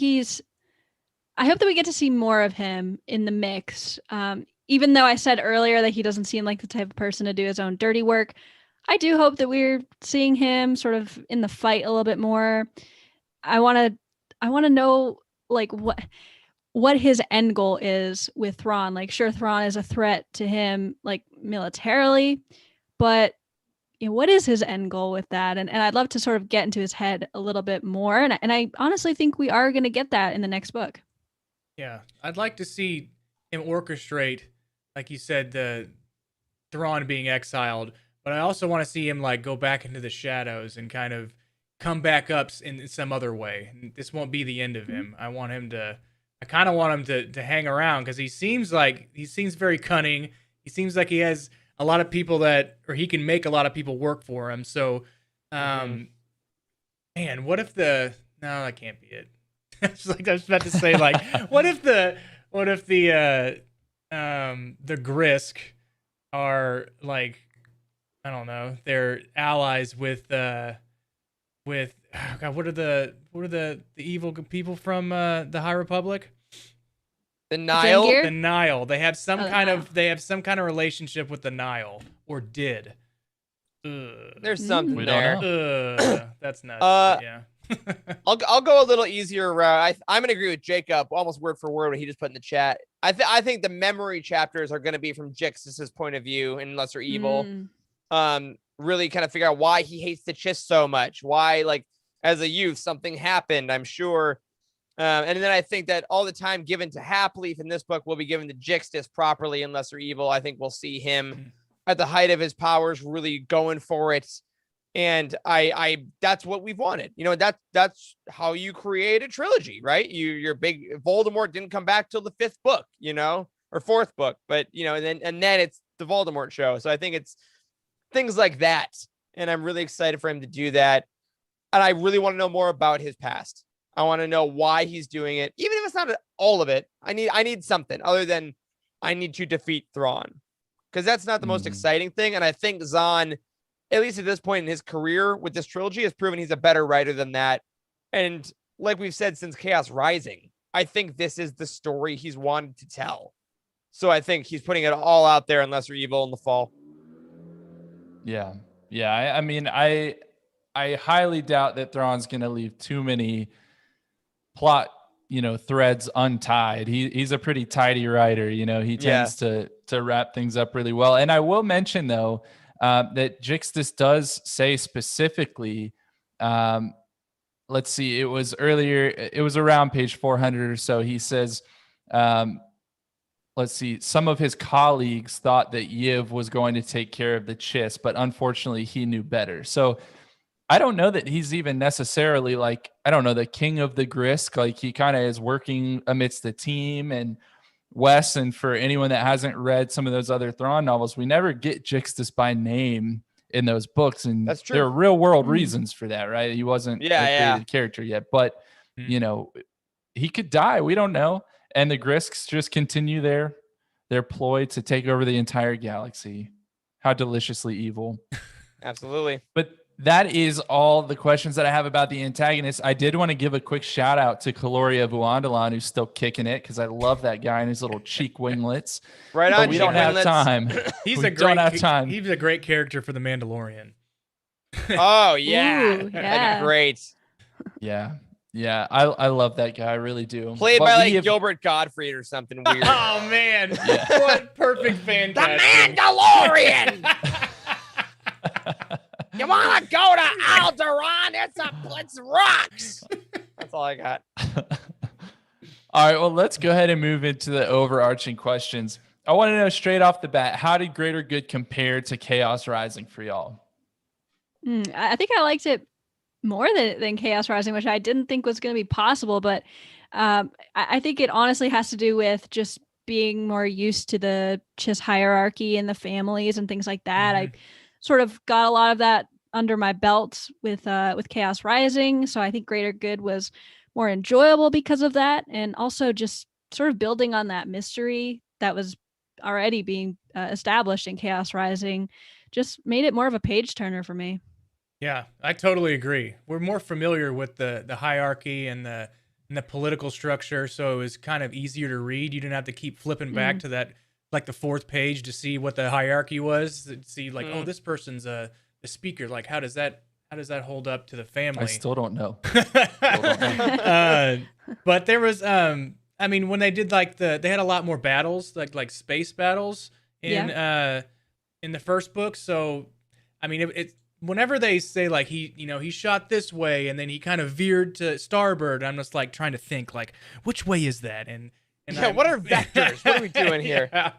I hope that we get to see more of him in the mix. Even though I said earlier that he doesn't seem like the type of person to do his own dirty work, I do hope that we're seeing him sort of in the fight a little bit more. I want to know, like, what his end goal is with Thrawn. Like, sure, Thrawn is a threat to him, like, militarily, but what is his end goal with that? And I'd love to sort of get into his head a little bit more. And I honestly think we are going to get that in the next book. Yeah, I'd like to see him orchestrate, like you said, the Thrawn being exiled, but I also want to see him like go back into the shadows and kind of come back up in some other way. This won't be the end of him. I kind of want him to hang around, because he seems very cunning. He seems like he has a lot of people or he can make a lot of people work for him. So, man, what if no, that can't be it. It's like I was about to say, like, what if the Grisk are, like, I don't know, they're allies with oh God, what are the evil people from the High Republic? The Nile. Gear? The Nile. They have some kind Nile. of relationship with the Nile, or did. There's something We don't there. That's nuts. Yeah. I'll go a little easier route. I'm gonna agree with Jacob, almost word for word what he just put in the chat. I think the memory chapters are gonna be from Jixtus's point of view in Lesser Evil. Really kind of figure out why he hates the Chiss so much. Why, like, as a youth, something happened, I'm sure. And then I think that all the time given to Hapleaf in this book will be given to Jixtus properly in Lesser Evil. I think we'll see him at the height of his powers, really going for it. And I that's what we've wanted. That's how you create a trilogy, right? Your big Voldemort didn't come back till the 5th book, or 4th book, but and then it's the Voldemort show. So I think it's things like that. And I'm really excited for him to do that. And I really want to know more about his past. I want to know why he's doing it, even if it's not all of it. I need something other than I need to defeat Thrawn, because that's not the most exciting thing. And I think Zahn, at least at this point in his career with this trilogy, has proven he's a better writer than that. And like we've said since Chaos Rising, I think this is the story he's wanted to tell. So I think he's putting it all out there in Lesser Evil in the fall. Yeah. I mean, I I highly doubt that Thrawn's going to leave too many plot, threads untied. He's a pretty tidy writer. He tends to wrap things up really well. And I will mention though, that Jixtus does say specifically, let's see, it was around page 400 or so. He says, let's see, some of his colleagues thought that Yiv was going to take care of the Chiss, but unfortunately he knew better. So I don't know that he's even necessarily the king of the Grisk. Like, he kind of is working amidst the team. And Wes, and for anyone that hasn't read some of those other Thrawn novels, we never get Jixtus by name in those books. And that's true. There are real world reasons for that, right? He wasn't a created character yet, but he could die. We don't know. And the Grisks just continue their ploy to take over the entire galaxy. How deliciously evil. Absolutely. But that is all the questions that I have about the antagonists. I did want to give a quick shout out to Kaloria Vuandalan, who's still kicking it, because I love that guy and his little cheek winglets. Right on. But we don't have time. He's don't have time. He's a great character for the Mandalorian. Oh yeah, Ooh, that'd be great. Yeah, I love that guy. I really do. Played by Gilbert Gottfried or something weird. Oh man, what perfect fan The casting. Mandalorian. You want to go to Alderaan? It's rocks. That's all I got. All right, well, let's go ahead and move into the overarching questions. I want to know straight off the bat, how did Greater Good compare to Chaos Rising for y'all? I think I liked it more than Chaos Rising, which I didn't think was going to be possible. But I think it honestly has to do with just being more used to the Chiss hierarchy and the families and things like that. I sort of got a lot of that under my belt with Chaos Rising. So I think Greater Good was more enjoyable because of that. And also just sort of building on that mystery that was already being established in Chaos Rising just made it more of a page turner for me. Yeah, I totally agree. We're more familiar with the hierarchy and the political structure, so it was kind of easier to read. You didn't have to keep flipping back to that, like the fourth page, to see what the hierarchy was. To see oh, this person's the speaker. Like, how does that hold up to the family? I still don't know. But there was I mean, when they did they had a lot more battles, like space battles in the first book. So I mean, it whenever they say he shot this way and then he kind of veered to starboard, I'm just like trying to think which way is that? And what are vectors? What are we doing here? Yeah.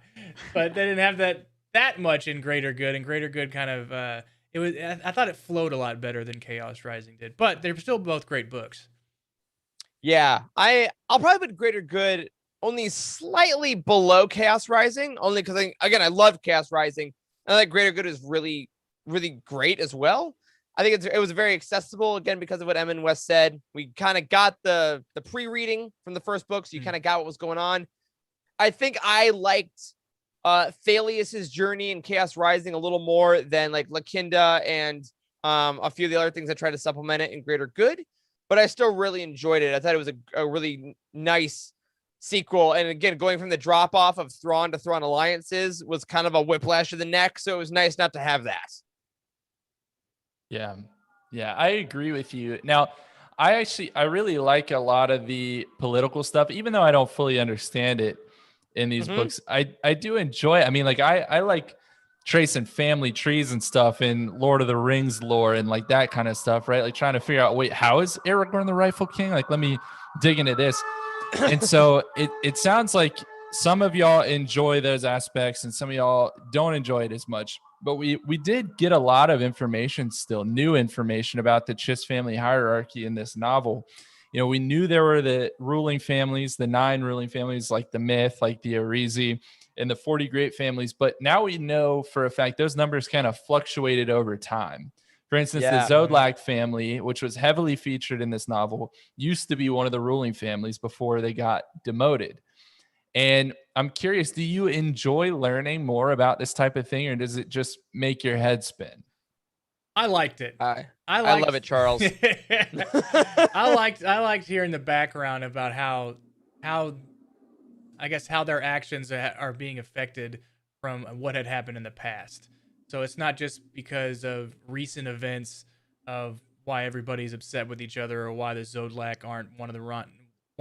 But they didn't have that much in Greater Good, and Greater Good kind of I thought it flowed a lot better than Chaos Rising did. But they're still both great books. Yeah, I'll probably put Greater Good only slightly below Chaos Rising, only because I love Chaos Rising. I think Greater Good is really, really great as well. I think it was very accessible, again, because of what Em and Wes said. We kind of got the pre-reading from the first book, so you kind of got what was going on. I think I liked Thalias's journey in Chaos Rising a little more than Lakinda and a few of the other things that tried to supplement it in Greater Good, but I still really enjoyed it. I thought it was a really nice sequel. And again, going from the drop off of Thrawn to Thrawn Alliances was kind of a whiplash to the neck. So it was nice not to have that. Yeah, I agree with you. Now, I really like a lot of the political stuff, even though I don't fully understand it in these books. I do enjoy it. I mean, I like tracing family trees and stuff in Lord of the Rings lore and that kind of stuff, right? Like trying to figure out, wait, how is Aragorn the rightful king? Let me dig into this. And so it sounds like some of y'all enjoy those aspects and some of y'all don't enjoy it as much. But we did get a lot of information, still new information about the Chiss family hierarchy in this novel. We knew there were the ruling families, the 9 ruling families, like the Myth, like the Arizi, and the 40 great families. But now we know for a fact those numbers kind of fluctuated over time. For instance, the Zodlak family, which was heavily featured in this novel, used to be one of the ruling families before they got demoted. And I'm curious, do you enjoy learning more about this type of thing, or does it just make your head spin? I liked it. I love it, Charles. I liked hearing the background about how their actions are being affected from what had happened in the past. So it's not just because of recent events of why everybody's upset with each other or why the Zodlak aren't one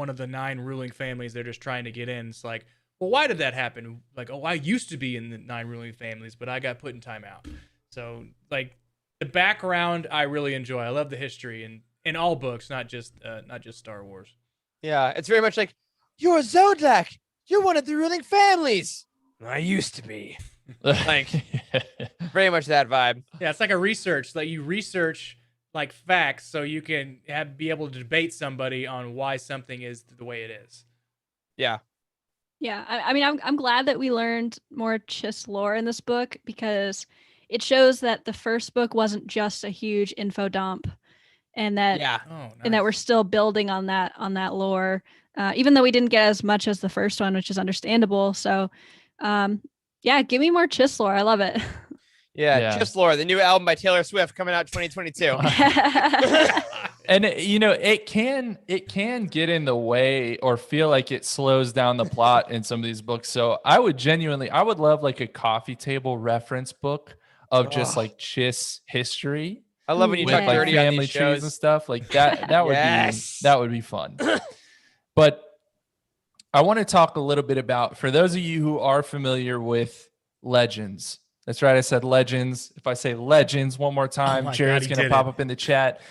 of the 9 ruling families. They're just trying to get in. It's like, well, why did that happen? Like, oh, I used to be in the 9 ruling families, but I got put in timeout. So, like, the background I really enjoy. I love the history in all books, not just Star Wars. Yeah, it's very much like, you're a Zodlak. You're one of the ruling families. I used to be. Like, very much that vibe. Yeah, it's like a research. Like, you research like facts so you can be able to debate somebody on why something is the way it is. Yeah. Yeah, I mean, I'm glad that we learned more Chiss lore in this book because it shows that the first book wasn't just a huge info dump, and that Yeah. Oh, nice. and that we're still building on that lore, even though we didn't get as much as the first one, which is understandable. So, yeah, give me more Chiss lore. I love it. Yeah. Chiss lore, the new album by Taylor Swift coming out 2022. And it can get in the way or feel like it slows down the plot in some of these books. So I would love like a coffee table reference book of just like Chiss history. I love when you With, talk like, dirty on family these trees shows. and stuff like that. Yes. That would be fun. But I want to talk a little bit about, for those of you who are familiar with Legends. That's right. I said Legends. If I say Legends one more time, Jared's going to pop up in the chat.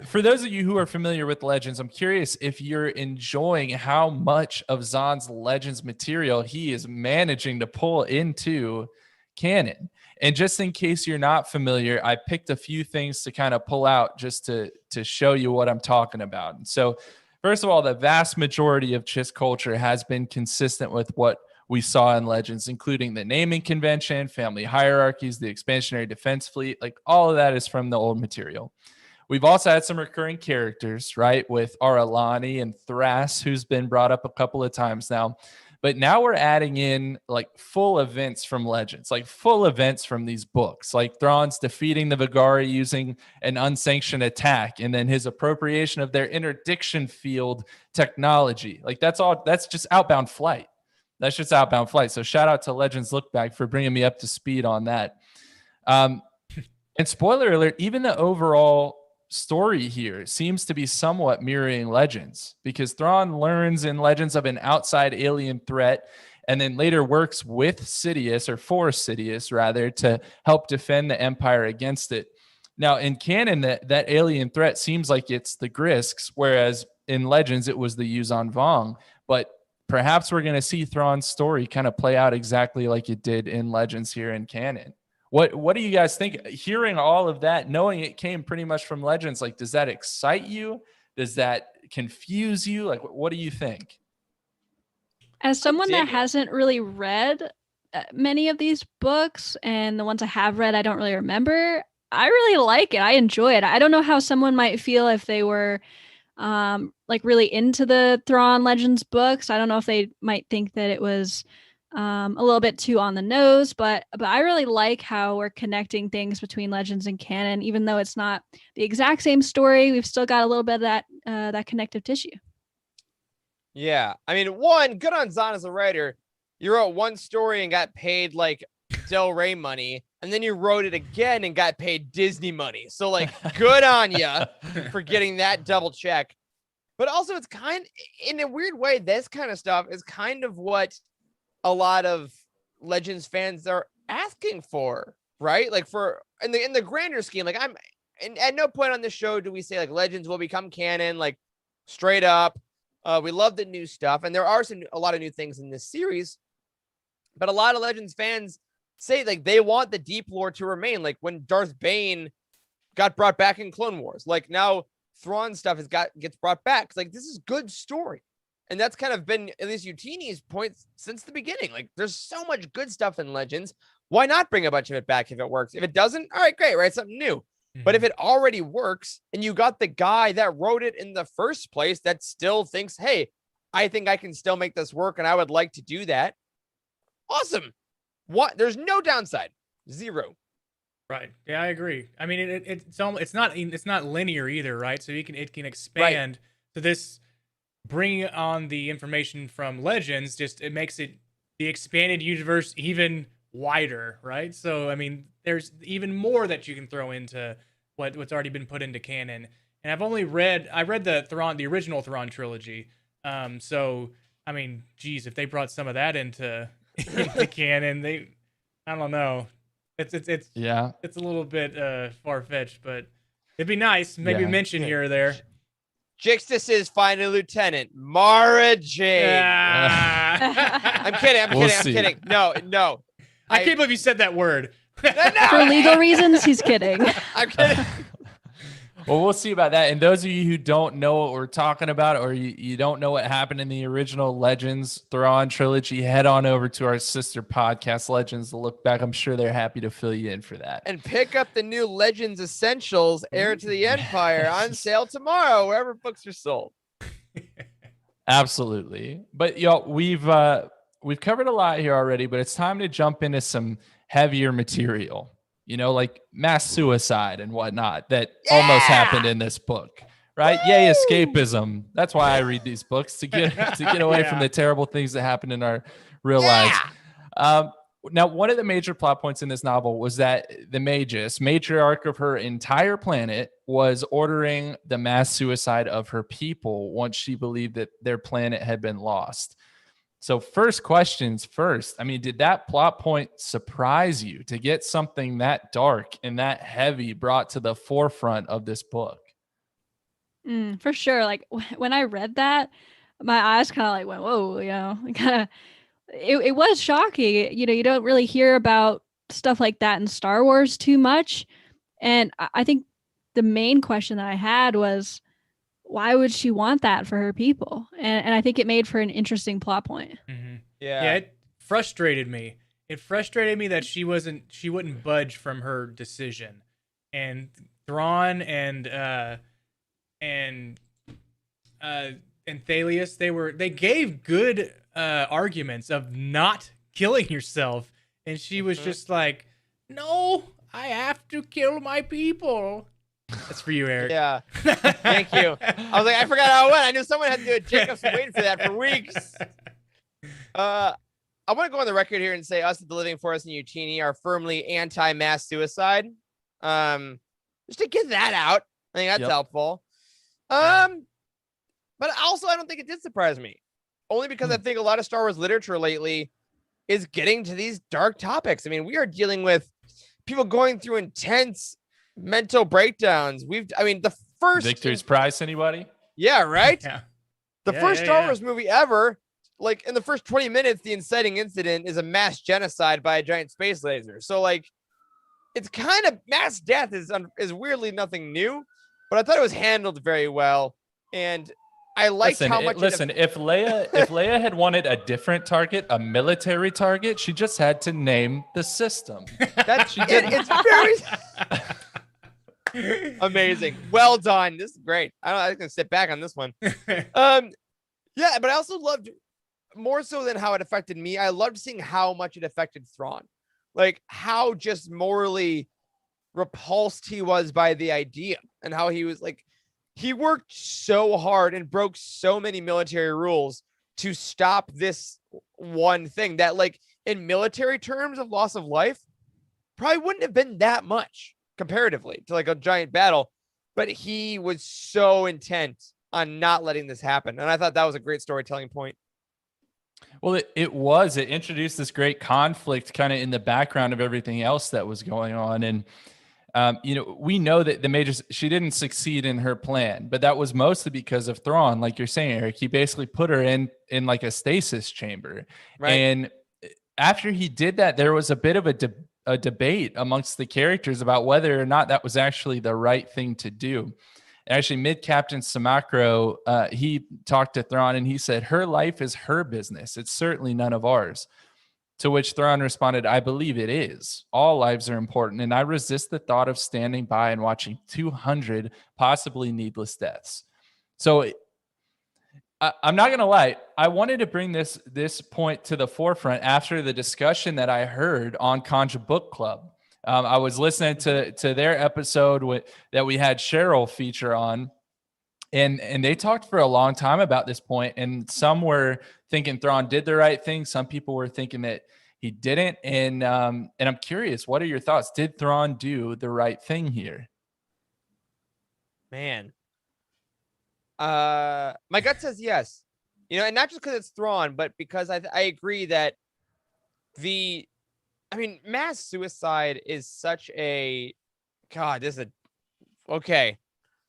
For those of you who are familiar with Legends, I'm curious if you're enjoying how much of Zahn's Legends material he is managing to pull into canon. And just in case you're not familiar, I picked a few things to kind of pull out just to show you what I'm talking about. And so, first of all, the vast majority of Chiss culture has been consistent with what we saw in Legends, including the naming convention, family hierarchies, the expansionary defense fleet. Like, all of that is from the old material. We've also had some recurring characters, right, with Aralani and Thras, who's been brought up a couple of times now. But now we're adding in like full events from Legends, like full events from these books, like Thrawn's defeating the Vigari using an unsanctioned attack, and then his appropriation of their interdiction field technology. Like, that's just outbound flight. That's just outbound flight. So shout out to Legends Look Back for bringing me up to speed on that. And spoiler alert, even the overall story here seems to be somewhat mirroring Legends, because Thrawn learns in Legends of an outside alien threat and then later works with Sidious, or for Sidious rather, to help defend the Empire against it. Now in canon, that alien threat seems like it's the Grisks, whereas in Legends it was the Yuuzhan Vong. But perhaps we're going to see Thrawn's story kind of play out exactly like it did in Legends here in canon. What do you guys think? Hearing all of that, knowing it came pretty much from Legends, like, does that excite you? Does that confuse you? Like, what do you think? As someone that hasn't really read many of these books, and the ones I have read, I don't really remember, I really like it. I enjoy it. I don't know how someone might feel if they were like really into the Thrawn Legends books. I don't know if they might think that it was a little bit too on the nose, but I really like how we're connecting things between Legends and canon. Even though it's not the exact same story, we've still got a little bit of that connective tissue. Yeah, I mean, one, good on Zahn as a writer. You wrote one story and got paid like Del Rey money, and then you wrote it again and got paid Disney money. So, like, good on you for getting that double check. But also, it's in a weird way, this kind of stuff is kind of what a lot of Legends fans are asking for, right? Like, for in the grander scheme, like, at no point on this show do we say like Legends will become canon, like, straight up. We love the new stuff, and there are a lot of new things in this series, but a lot of Legends fans say like they want the deep lore to remain. Like when Darth Bane got brought back in Clone Wars, like now Thrawn stuff gets brought back. Like, this is good story. And that's kind of been at least Utini's point since the beginning. Like, there's so much good stuff in Legends. Why not bring a bunch of it back if it works? If it doesn't, all right, great, write something new. Mm-hmm. But if it already works and you got the guy that wrote it in the first place that still thinks, hey, I think I can still make this work and I would like to do that, awesome. There's no downside. Zero. Right. Yeah, I agree. I mean, it's not linear either, right? So it can expand. Right. So this bringing on the information from Legends, it makes the expanded universe even wider, right? So I mean, there's even more that you can throw into what's already been put into canon. And I read the original Thrawn trilogy. So I mean, geez, if they brought some of that into canon, I don't know. It's a little bit far fetched, but it'd be nice. Maybe mention here or there. Jixtus's final lieutenant, Mara Jade. I'm kidding. No. I can't believe you said that word. For legal reasons, he's kidding. I'm kidding. Well, we'll see about that. And those of you who don't know what we're talking about, or you don't know what happened in the original Legends Thrawn trilogy, head on over to our sister podcast, Legends, to look back. I'm sure they're happy to fill you in for that. And pick up the new Legends Essentials, Heir to the Empire, on sale tomorrow, wherever books are sold. Absolutely. But y'all, we've covered a lot here already, but it's time to jump into some heavier material. Like mass suicide and whatnot that almost happened in this book, right? Woo! Yay, escapism. That's why I read these books, to get away from the terrible things that happen in our real lives. Now, one of the major plot points in this novel was that the Magus, matriarch of her entire planet, was ordering the mass suicide of her people once she believed that their planet had been lost. So first questions first. I mean, did that plot point surprise you to get something that dark and that heavy brought to the forefront of this book? For sure. Like when I read that, my eyes kind of like went, whoa, it was shocking. You don't really hear about stuff like that in Star Wars too much. And I think the main question that I had was, why would she want that for her people? And I think it made for an interesting plot point. Mm-hmm. Yeah, it frustrated me. It frustrated me that she wouldn't budge from her decision. And Thrawn and Thalius, they gave good arguments of not killing yourself, and she was just like, "No, I have to kill my people." That's for you, Eric. Yeah. Thank you. I was like, I forgot how it went. I knew someone had to do it. Jacob's been waiting for that for weeks. I want to go on the record here and say us at the Living Forest and Utini are firmly anti-mass suicide. Just to get that out. I think that's helpful. But also, I don't think it did surprise me. Only because I think a lot of Star Wars literature lately is getting to these dark topics. I mean, we are dealing with people going through intense mental breakdowns. The first Victor's Prize, anybody? Yeah, right? Yeah. The first Star Wars movie ever, like in the first 20 minutes, the inciting incident is a mass genocide by a giant space laser. So like it's kind of mass death is weirdly nothing new, but I thought it was handled very well. And I liked how much. If Leia had wanted a different target, a military target, she just had to name the system. That's she did. It's very amazing. Well done. This is great. I can sit back on this one. Yeah, but I also loved, more so than how it affected me, I loved seeing how much it affected Thrawn. Like how just morally repulsed he was by the idea, and how he was like, he worked so hard and broke so many military rules to stop this one thing that, like, in military terms of loss of life, probably wouldn't have been that much comparatively to like a giant battle, but he was so intent on not letting this happen. And I thought that was a great storytelling point. Well, it introduced this great conflict kind of in the background of everything else that was going on. And we know that the Magus, she didn't succeed in her plan, but that was mostly because of Thrawn. Like you're saying, Eric, he basically put her in like a stasis chamber. Right. And after he did that, there was a bit of a debate amongst the characters about whether or not that was actually the right thing to do. And actually, Mid-Captain Samacro, he talked to Thrawn and he said, her life is her business. It's certainly none of ours. To which Thrawn responded, I believe it is. All lives are important, and I resist the thought of standing by and watching 200 possibly needless deaths. So I'm not going to lie. I wanted to bring this point to the forefront after the discussion that I heard on Conja Book Club. I was listening to their episode that we had Cheryl feature on, and they talked for a long time about this point, and some were thinking Thrawn did the right thing. Some people were thinking that he didn't. And I'm curious, what are your thoughts? Did Thrawn do the right thing here? Man. My gut says yes. And not just because it's Thrawn, but because I agree that mass suicide is such a God. Okay.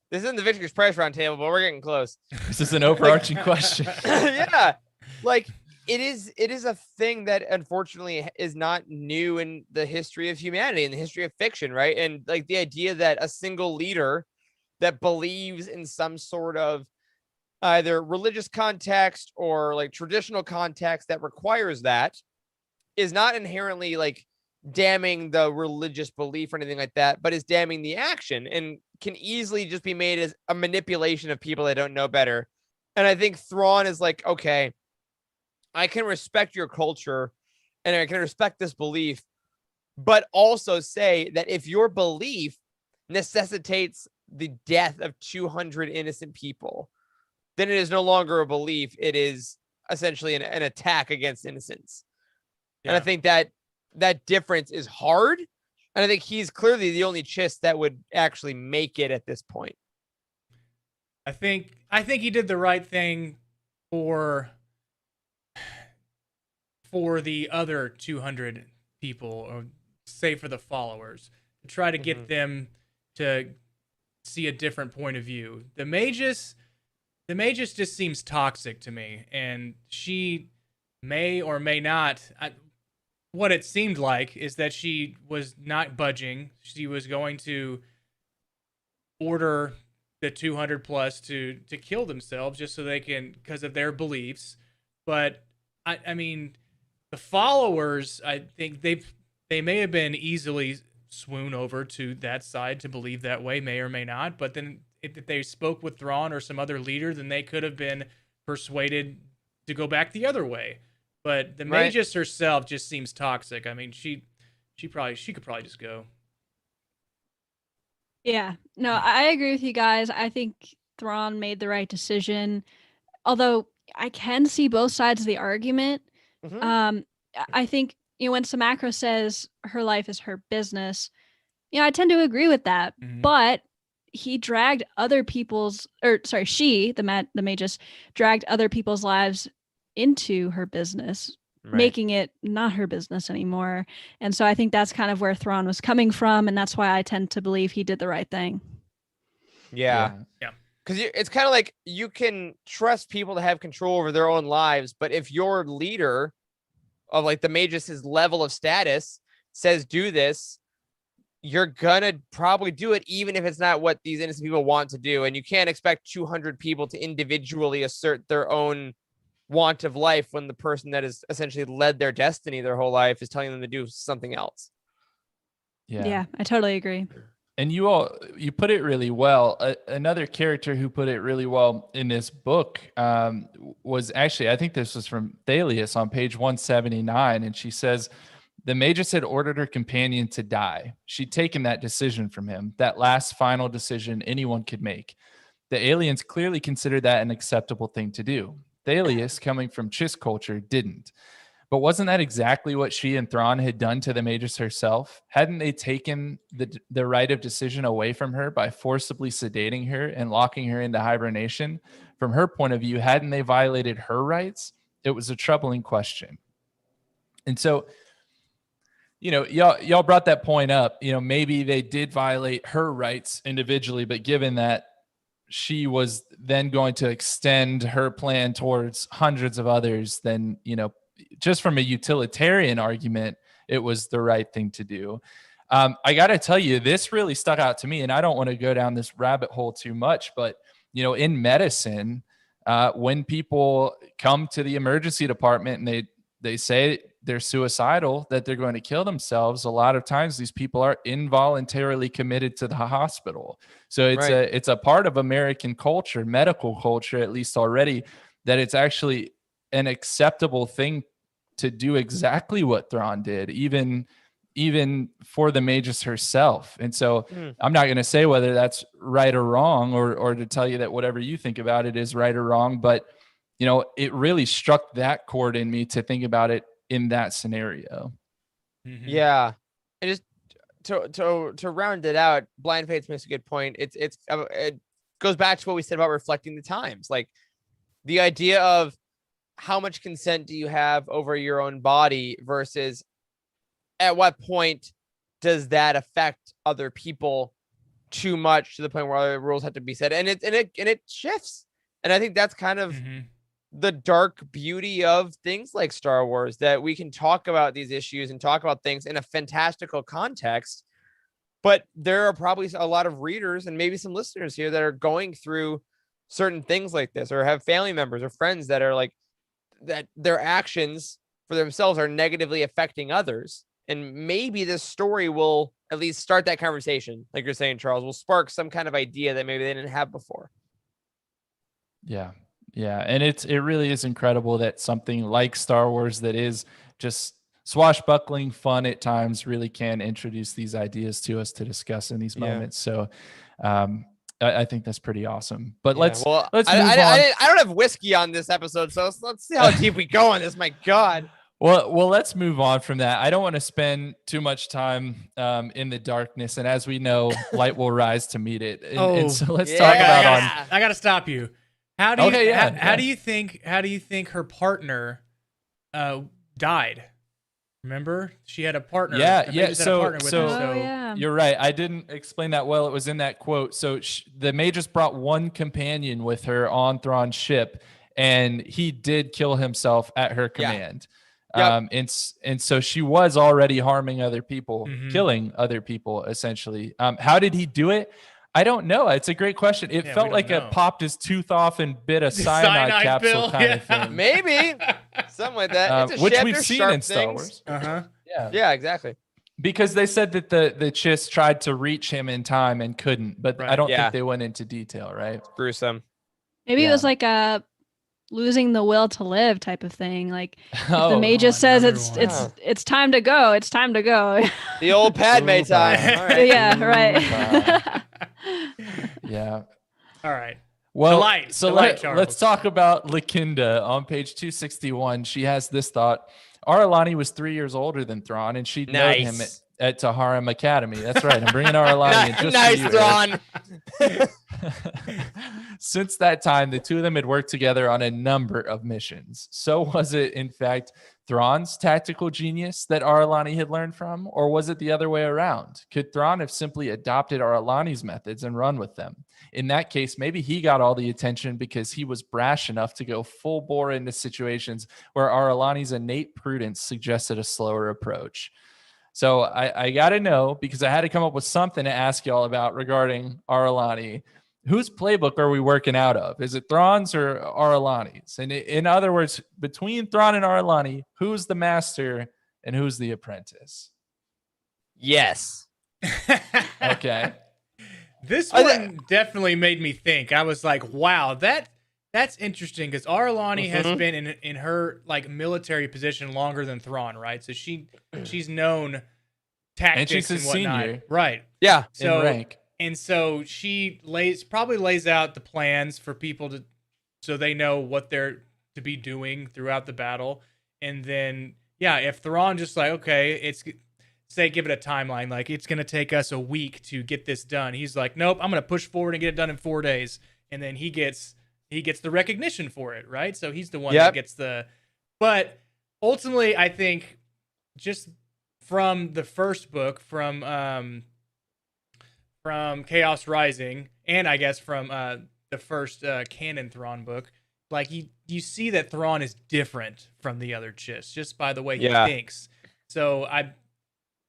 This isn't the Victor's Price Roundtable, but we're getting close. This is an overarching question. Yeah, like it is a thing that unfortunately is not new in the history of humanity, in the history of fiction, right? And like the idea that a single leader that believes in some sort of either religious context or like traditional context that requires that is not inherently like damning the religious belief or anything like that, but is damning the action and can easily just be made as a manipulation of people that don't know better. And I think Thrawn is like, okay, I can respect your culture and I can respect this belief, but also say that if your belief necessitates the death of 200 innocent people, then it is no longer a belief. It is essentially an attack against innocence. Yeah. And I think that difference is hard. And I think he's clearly the only Chiss that would actually make it at this point. I think he did the right thing for the other 200 people, or say for the followers, to try to get them to see a different point of view. The Magus just seems toxic to me, and she may or may not. What it seemed like is that she was not budging. She was going to order the 200 plus to kill themselves just so they can, because of their beliefs. But I mean, the followers, I think they may have been easily swoon over to that side to believe that way, may or may not. But then if they spoke with Thrawn or some other leader, then they could have been persuaded to go back the other way. But the Magus herself just seems toxic. I mean, she could probably just go. Yeah, no, I agree with you guys. I think Thrawn made the right decision. Although I can see both sides of the argument. I think, when Samacro says her life is her business, I tend to agree with that. But he dragged other people's, she, the Magus, dragged other people's lives into her business, making it not her business anymore. And so I think that's kind of where Thrawn was coming from, and that's why I tend to believe he did the right thing. Yeah. Because it's kind of like you can trust people to have control over their own lives, but if your leader of like the Magus's level of status says do this, you're gonna probably do it, even if it's not what these innocent people want to do. And you can't expect 200 people to individually assert their own want of life when the person that has essentially led their destiny their whole life is telling them to do something else. Yeah, I totally agree. And you put it really well. Another character who put it really well in this book was actually, I think this was from Thalius on page 179. And she says, the Magus had ordered her companion to die. She'd taken that decision from him, that last final decision anyone could make. The aliens clearly considered that an acceptable thing to do. Thalius, coming from Chiss culture, didn't. But wasn't that exactly what she and Thrawn had done to the Magus herself? Hadn't they taken the right of decision away from her by forcibly sedating her and locking her into hibernation? From her point of view, hadn't they violated her rights? It was a troubling question. And so, y'all brought that point up. Maybe they did violate her rights individually, but given that she was then going to extend her plan towards hundreds of others, then, just from a utilitarian argument, it was the right thing to do. I got to tell you, this really stuck out to me, and I don't want to go down this rabbit hole too much, but, in medicine, when people come to the emergency department and they say they're suicidal, that they're going to kill themselves, a lot of times these people are involuntarily committed to the hospital. So it's a part of American culture, medical culture, at least already, that it's actually an acceptable thing to do exactly what Thrawn did, even for the Magus herself. And so I'm not going to say whether that's right or wrong, or to tell you that whatever you think about it is right or wrong, but it really struck that chord in me to think about it in that scenario. Yeah. And just to round it out, Blind Fates makes a good point. It's goes back to what we said about reflecting the times. Like the idea of how much consent do you have over your own body versus at what point does that affect other people too much to the point where other rules have to be set, and it shifts. And I think that's kind of the dark beauty of things like Star Wars, that we can talk about these issues and talk about things in a fantastical context. But there are probably a lot of readers and maybe some listeners here that are going through certain things like this, or have family members or friends that are like that their actions for themselves are negatively affecting others. And maybe this story will at least start that conversation. Like you're saying, Charles, will spark some kind of idea that maybe they didn't have before. Yeah. Yeah. And it really is incredible that something like Star Wars, that is just swashbuckling fun at times, really can introduce these ideas to us to discuss in these moments. So I think that's pretty awesome. But let's move on. I don't have whiskey on this episode, so let's see how deep we go on this. My God. Well, let's move on from that. I don't want to spend too much time in the darkness, and as we know, light will rise to meet it. And so let's talk about I got to stop you. How do you think her partner died? Remember, she had a partner. So you're right. I didn't explain that well. It was in that quote. So the Magus brought one companion with her on Thrawn's ship, and he did kill himself at her command. Yep. And so she was already harming other people, killing other people, essentially. How did he do it? I don't know. It's a great question. It felt like it popped his tooth off and bit a cyanide capsule kind of thing. Maybe something like that. It's a which we've seen in Star Wars. Yeah, exactly. Because they said that the Chiss tried to reach him in time and couldn't, but I don't think they went into detail, right? Gruesome. Maybe it was like a losing the will to live type of thing. Like if the Magus says it's time to go, it's time to go. The old Padme time. All right. Yeah, right. Yeah. All right. Well, let's talk about Lakinda on page 261. She has this thought. Aralani was 3 years older than Thrawn, and she'd known him at Taharim Academy. That's right. I'm bringing Aralani in just for you. Thrawn. Since that time, the two of them had worked together on a number of missions. So was it, in fact, Thrawn's tactical genius that Aralani had learned from, or was it the other way around? Could Thrawn have simply adopted Aralani's methods and run with them? In that case, maybe he got all the attention because he was brash enough to go full bore into situations where Aralani's innate prudence suggested a slower approach. So I got to know, because I had to come up with something to ask y'all about regarding Aralani. Whose playbook are we working out of? Is it Thrawn's or Aralani's? And in other words, between Thrawn and Aralani, who's the master and who's the apprentice? Yes. Okay. This one definitely made me think. I was like, wow, that's interesting, because Aralani has been in her like military position longer than Thrawn, right? So she's known tactics and she's a whatnot. senior, right? Yeah, so, in rank. And so she probably lays out the plans for people so they know what they're to be doing throughout the battle. And then, if Thrawn just like, okay, give it a timeline, like it's going to take us a week to get this done. He's like, nope, I'm going to push forward and get it done in 4 days. And then he gets the recognition for it, right? So he's the one that gets but ultimately, I think just from the first book, from Chaos Rising, and I guess from the first canon Thrawn book, like you see that Thrawn is different from the other Chiss just by the way he thinks. So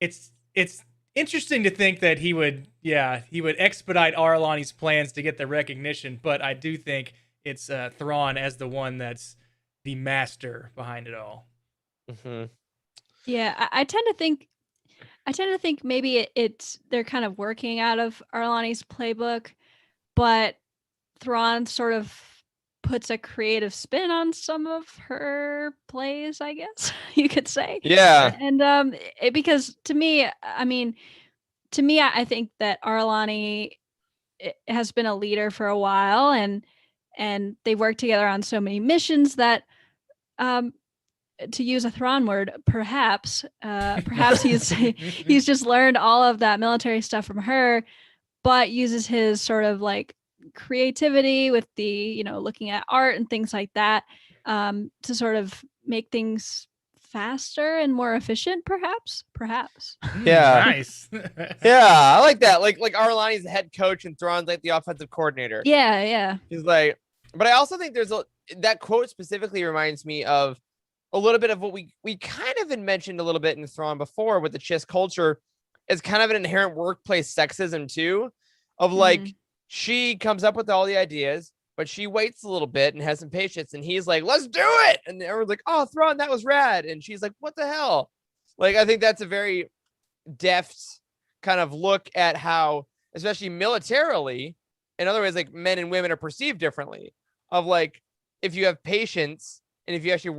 it's interesting to think that he would expedite Aralani's plans to get the recognition, but I do think it's Thrawn as the one that's the master behind it all. Mm-hmm. Yeah, I tend to think maybe they're kind of working out of Aralani's playbook, but Thrawn sort of puts a creative spin on some of her plays, I guess you could say. Yeah. And because to me, I think that Aralani has been a leader for a while, and they worked together on so many missions that to use a Thrawn word, perhaps he's just learned all of that military stuff from her, but uses his sort of like creativity with the, looking at art and things like that, to sort of make things faster and more efficient, perhaps. Yeah. Nice. Yeah, I like that. Like Arlani's the head coach and Thrawn's like the offensive coordinator. Yeah. He's like, but I also think that quote specifically reminds me of a little bit of what we kind of had mentioned a little bit in Thrawn before with the Chiss culture. Is kind of an inherent workplace sexism too, of like she comes up with all the ideas, but she waits a little bit and has some patience, and he's like, "Let's do it!" And everyone's like, "Oh, Thrawn, that was rad," and she's like, "What the hell?" Like, I think that's a very deft kind of look at how, especially militarily, in other ways, like men and women are perceived differently. Of like, if you have patience and if you actually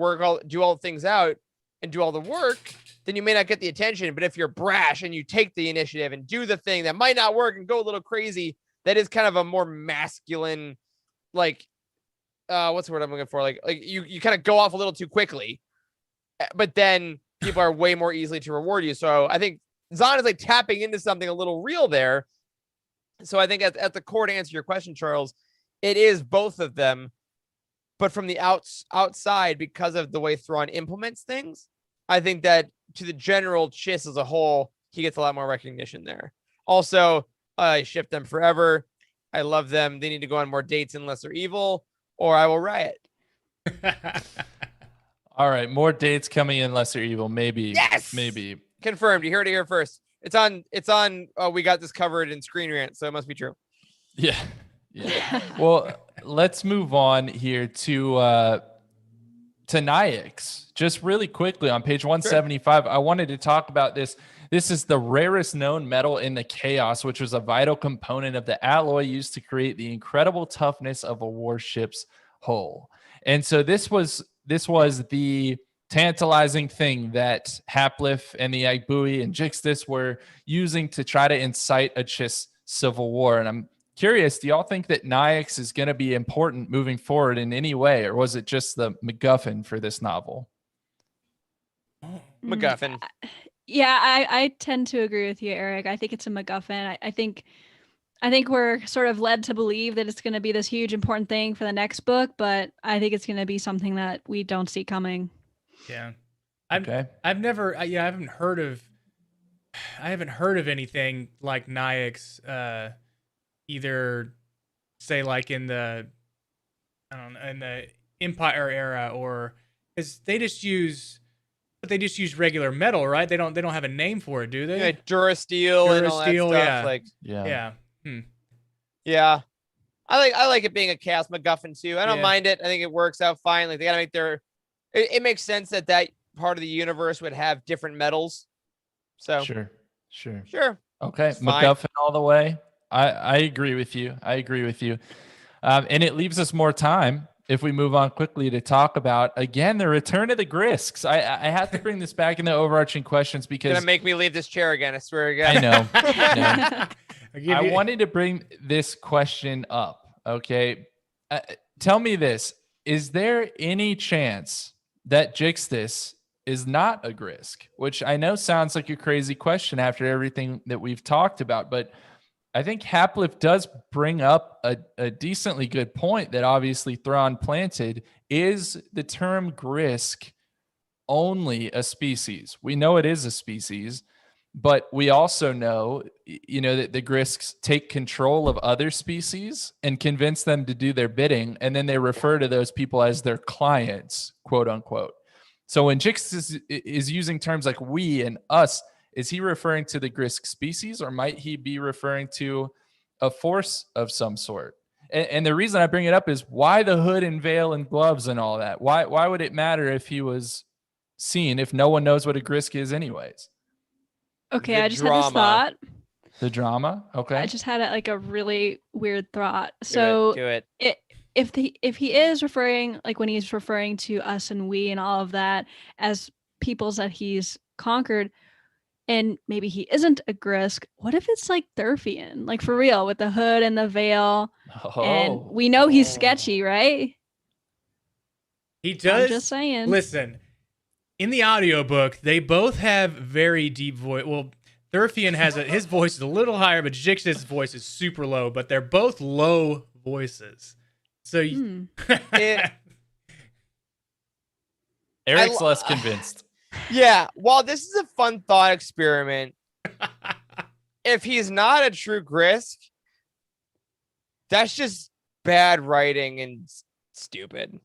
do all the things out and do all the work, then you may not get the attention. But if you're brash and you take the initiative and do the thing that might not work and go a little crazy, that is kind of a more masculine, like, what's the word I'm looking for? Like you kind of go off a little too quickly, but then people are way more easily to reward you. So I think Zahn is like tapping into something a little real there. So I think at the core, to answer your question, Charles, it is both of them, but from the outside, because of the way Thrawn implements things, I think that to the general Chiss as a whole, he gets a lot more recognition there. Also, I ship them forever. I love them. They need to go on more dates in Lesser Evil, or I will riot. All right, more dates coming in Lesser Evil. Maybe. Yes! Maybe. Confirmed. You heard it here first. It's on. We got this covered in Screen Rant, so it must be true. Yeah. Well, let's move on here to Nyx. Just really quickly on page 175, I wanted to talk about this. This is the rarest known metal in the chaos, which was a vital component of the alloy used to create the incredible toughness of a warship's hull. And so this was the tantalizing thing that Haplif and the Agbui and Jixtis were using to try to incite a Chiss civil war. And I'm curious, do y'all think that Nyx is going to be important moving forward in any way, or was it just the MacGuffin for this novel? MacGuffin. Yeah, I tend to agree with you, Eric. I think it's a MacGuffin. I think we're sort of led to believe that it's going to be this huge important thing for the next book, but I think it's going to be something that we don't see coming. Yeah. I haven't heard of anything like Nyx, either say like in the Empire era, or is they just use regular metal, right? They don't have a name for it, do they? Yeah, Durasteel and all that stuff. Yeah. Yeah. I like it being a chaos MacGuffin too. I don't mind it. I think it works out fine. Like they gotta make it makes sense that part of the universe would have different metals. So Sure. Okay, MacGuffin all the way. I agree with you. And it leaves us more time if we move on quickly to talk about, again, the return of the Grisks. I have to bring this back in the overarching questions because it's gonna make me leave this chair again. I swear to God. I know. I wanted to bring this question up. Okay. Tell me this. Is there any chance that Jixtis is not a Grisk? Which I know sounds like a crazy question after everything that we've talked about, but I think Haplif does bring up a decently good point that obviously Thrawn planted. Is the term Grisk only a species? We know it is a species, but we also know, that the Grisks take control of other species and convince them to do their bidding, and then they refer to those people as their clients, quote unquote. So when Jix is using terms like we and us, is he referring to the Grisk species, or might he be referring to a force of some sort? And the reason I bring it up is why the hood and veil and gloves and all that? Why would it matter if he was seen if no one knows what a Grisk is anyways? Okay, I just had this thought. The drama? Okay. I just had a really weird thought. So do it. If he is referring, like when he's referring to us and we and all of that as peoples that he's conquered, and maybe he isn't a Grisk, what if it's like Thurfian? Like for real, with the hood and the veil. And we know he's sketchy, right? He does. I'm just saying. Listen, in the audiobook, they both have very deep voice. Well, Thurfian has his voice is a little higher, but Jix's voice is super low, but they're both low voices. So It- Eric's less convinced. Yeah, while this is a fun thought experiment, if he's not a true Grisk, that's just bad writing and stupid.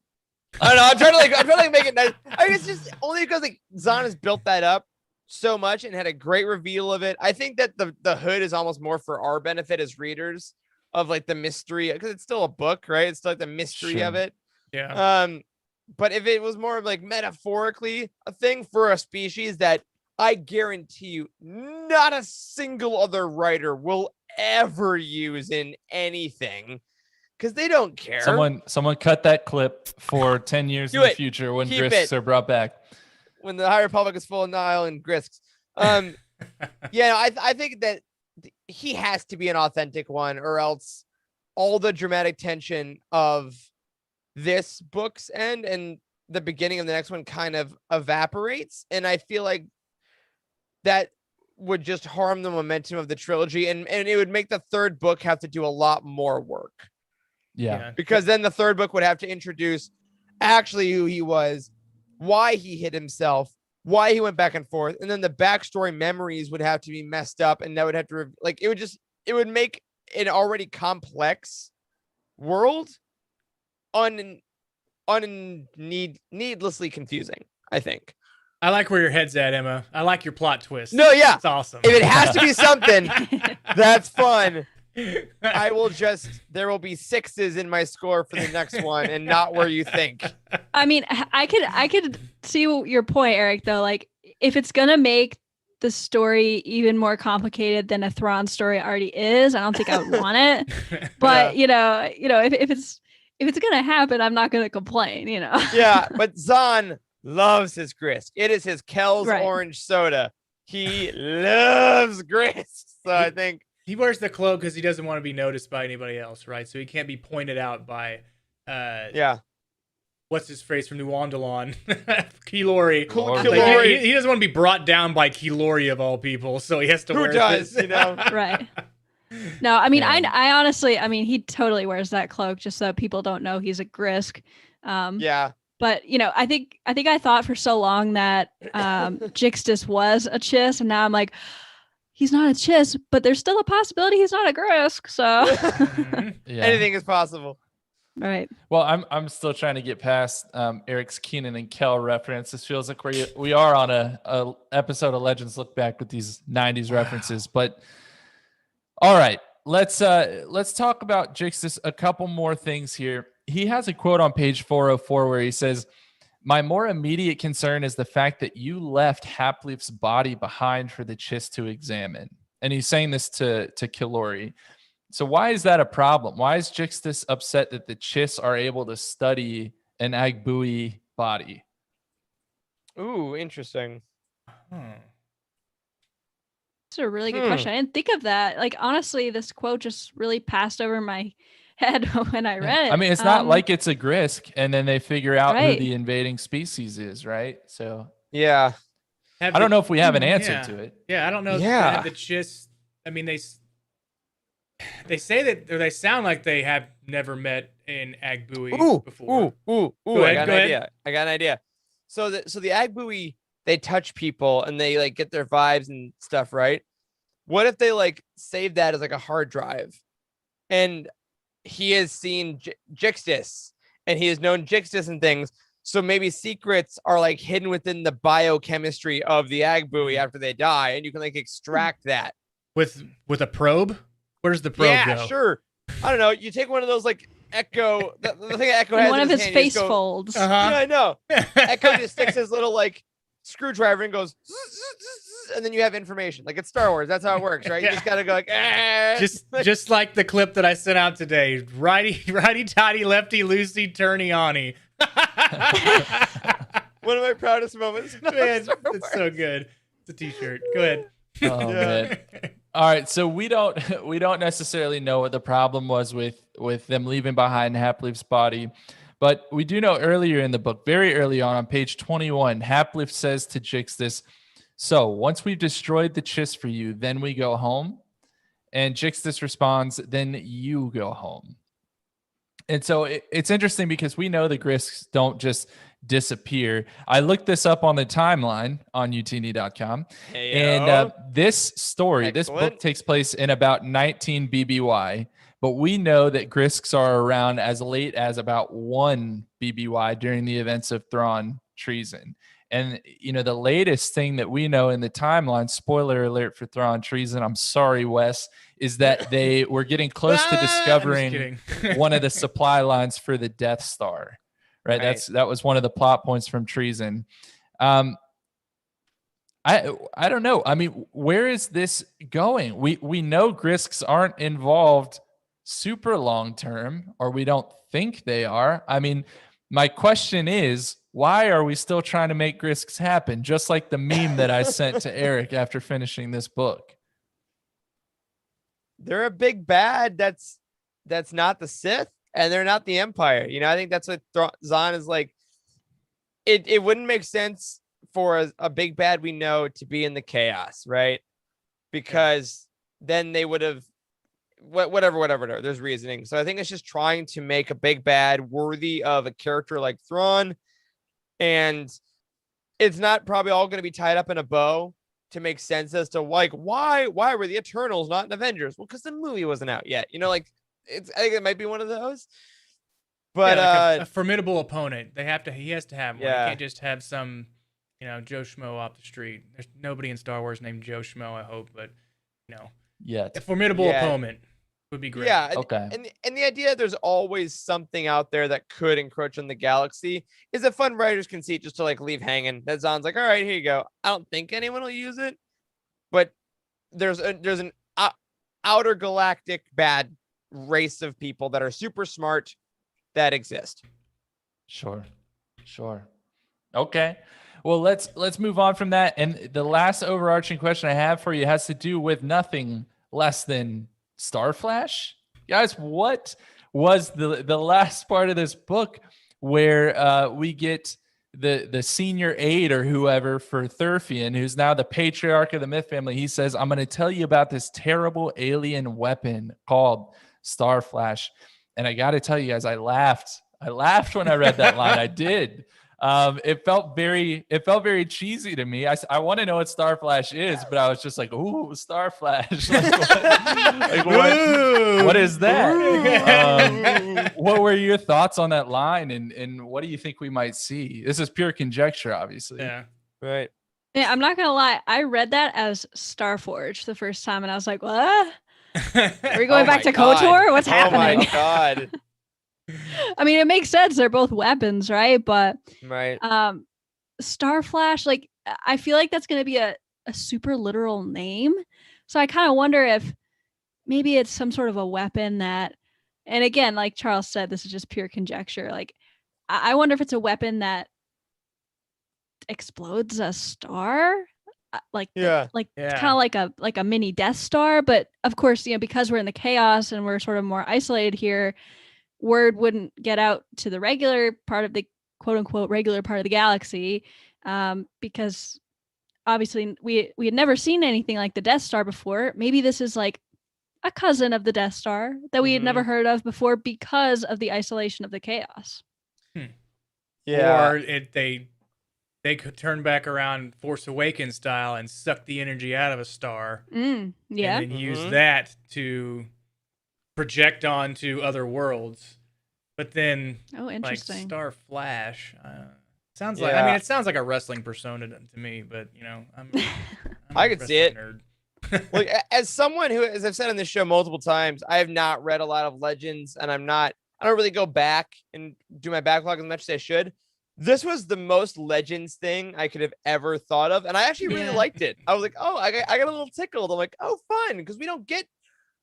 I don't know. I'm trying to make it nice. I guess just only because like Zahn has built that up so much and had a great reveal of it. I think that the hood is almost more for our benefit as readers of like the mystery, because it's still a book, right? It's still like the mystery of it. Yeah. But if it was more of like metaphorically a thing for a species that I guarantee you not a single other writer will ever use in anything, because they don't care. Someone cut that clip for 10 years in the future when Keep Grisks it. are brought back. When the High Republic is full of Nile and Grisks. Yeah, I think that he has to be an authentic one, or else all the dramatic tension of this book's end and the beginning of the next one kind of evaporates. And I feel like that would just harm the momentum of the trilogy, and it would make the third book have to do a lot more work. Yeah. Because then the third book would have to introduce actually who he was, why he hid himself, why he went back and forth, and then the backstory memories would have to be messed up, and that would have to like it would make an already complex world needlessly confusing, I think. I like where your head's at, Emma. I like your plot twist. No, yeah. It's awesome. If it has to be something that's fun, there will be 6s in my score for the next one and not where you think. I mean, I could see your point, Eric, though. Like, if it's going to make the story even more complicated than a Thrawn story already is, I don't think I would want it. But, Yeah. If it's going to happen, I'm not going to complain, Yeah, but Zahn loves his Grisk. It is his Kel's Right. orange soda. He loves Grisk. So I think he wears the cloak because he doesn't want to be noticed by anybody else, right? So he can't be pointed out by yeah. What's his phrase from New Wandalon? Kilori. Kilori. Like, he doesn't want to be brought down by Kilori of all people, so he has to wear does, this. Right. No, I mean, Yeah. I honestly, he totally wears that cloak just so people don't know he's a Grisk. Yeah. But I think I thought for so long that Jixtus was a Chiss, and now I'm like, he's not a Chiss, but there's still a possibility he's not a Grisk. So Yeah. Anything is possible. right. Well, I'm still trying to get past Eric's Keenan and Kel reference. This feels like we are on a episode of Legends Look Back with these 90s references. But all right, let's talk about Jixtus. A couple more things here. He has a quote on page 404 where he says, "My more immediate concern is the fact that you left Haplif's body behind for the Chiss to examine." And he's saying this to Kilori. So why is that a problem? Why is Jixtus upset that the Chiss are able to study an Agbui body? Ooh, interesting. That's a really good question. I didn't think of that. Like, honestly, this quote just really passed over my head when I read it. I mean, it's not like it's a Grisk, and then they figure out Right. who the invading species is, right? So Yeah. I don't know if we have an answer yeah. to it. Yeah, I don't know. Yeah. If the Chiss. I mean, they say that, or they sound like they have never met an Agbui before. Ooh. Go I ahead, got go an ahead. idea. I got an idea. So the Agbui, they touch people and they like get their vibes and stuff, right? What if they like save that as like a hard drive, and he has seen Jixtus and he has known Jixtus and things. So maybe secrets are like hidden within the biochemistry of the Agbui after they die, and you can like extract that. With a probe? Where's the probe Yeah, go? sure. I don't know. You take one of those like Echo, the thing Echo has one in of his hand, you face just go, folds. Yeah, I know. Echo just sticks his little like screwdriver and goes, and then you have information. Like it's Star Wars. That's how it works, right? You Yeah. just gotta go like, just like the clip that I sent out today. Righty tighty, lefty loosey, turny onny. one of my proudest moments. Man, it's so good. It's a t-shirt. Go ahead. Oh, man. All right, so we don't necessarily know what the problem was with them leaving behind Haplif's body, but we do know earlier in the book, very early on page 21, Haplif says to Jixtus, "So once we've destroyed the Chiss for you, then we go home." And Jixtus responds, "Then you go home." And so it's interesting because we know the Grisks don't just disappear. I looked this up on the timeline on utini.com. And this story, this book takes place in about 19 BBY, but we know that Grisks are around as late as about 1 BBY during the events of Thrawn treason. And, you know, the latest thing that we know in the timeline, spoiler alert for Thrawn treason, I'm sorry, Wes, is that they were getting close to discovering one of the supply lines for the Death Star, right? That was one of the plot points from treason. I don't know. I mean, where is this going? We know Grisks aren't involved super long term, or we don't think they are. I mean, my question is, why are we still trying to make Grisks happen? Just like the meme that I sent to Eric after finishing this book. They're a big bad that's not the Sith, and they're not the Empire. You know, I think that's what Zahn is like. It wouldn't make sense for a big bad we know to be in the chaos, right? Because then they would have whatever. There's reasoning. So I think it's just trying to make a big bad worthy of a character like Thrawn. And it's not probably all going to be tied up in a bow to make sense as to like why were the Eternals not in Avengers? Well, because the movie wasn't out yet. You know, like I think it might be one of those. But like a formidable opponent. He has to have one. Yeah. He can't just have some, you know, Joe Schmo off the street. There's nobody in Star Wars named Joe Schmo, I hope, but you know. Yeah. A formidable opponent would be great. Yeah. Okay. And the idea there's always something out there that could encroach on the galaxy is a fun writer's conceit just to like leave hanging. That Zahn's like, all right, here you go. I don't think anyone will use it, but there's an outer galactic bad race of people that are super smart that exist. Sure. Okay. Well, let's move on from that. And the last overarching question I have for you has to do with nothing less than Starflash. Guys, what was the last part of this book where we get the senior aide or whoever for Thurfian, who's now the patriarch of the Myth family? He says, I'm going to tell you about this terrible alien weapon called Starflash. And I got to tell you guys, I laughed when I read that line. I did. It felt very cheesy to me. I want to know what Starflash is, but I was just like, ooh, Starflash. What is that? What were your thoughts on that line, and what do you think we might see? This is pure conjecture, obviously. Yeah. Right. Yeah, I'm not gonna lie. I read that as Starforge the first time, and I was like, "What? Are we going back to KOTOR? What's happening?" Oh my god. I mean, it makes sense. They're both weapons, right? But Right. Starflash, like, I feel like that's gonna be a super literal name. So I kind of wonder if maybe it's some sort of a weapon that, and again, like Charles said, this is just pure conjecture. Like, I wonder if it's a weapon that explodes a star, like kind of like a mini Death Star. But of course, you know, because we're in the chaos and we're sort of more isolated here, word wouldn't get out to the regular part of the quote unquote regular part of the galaxy, because obviously we had never seen anything like the Death Star before. Maybe this is like a cousin of the Death Star that we had never heard of before because of the isolation of the chaos. Yeah. Or they could turn back around Force Awakens style and suck the energy out of a star. Yeah. And then use that to project onto other worlds. But then, interesting. Like Star Flash, sounds like. I mean, it sounds like a wrestling persona to me. But you know, I could see it. Nerd. Like, as someone who, as I've said on this show multiple times, I have not read a lot of Legends, and I don't really go back and do my backlog as much as I should. This was the most Legends thing I could have ever thought of, and I actually really liked it. I was like, oh, I got a little tickled. I'm like, oh, fun, because we don't get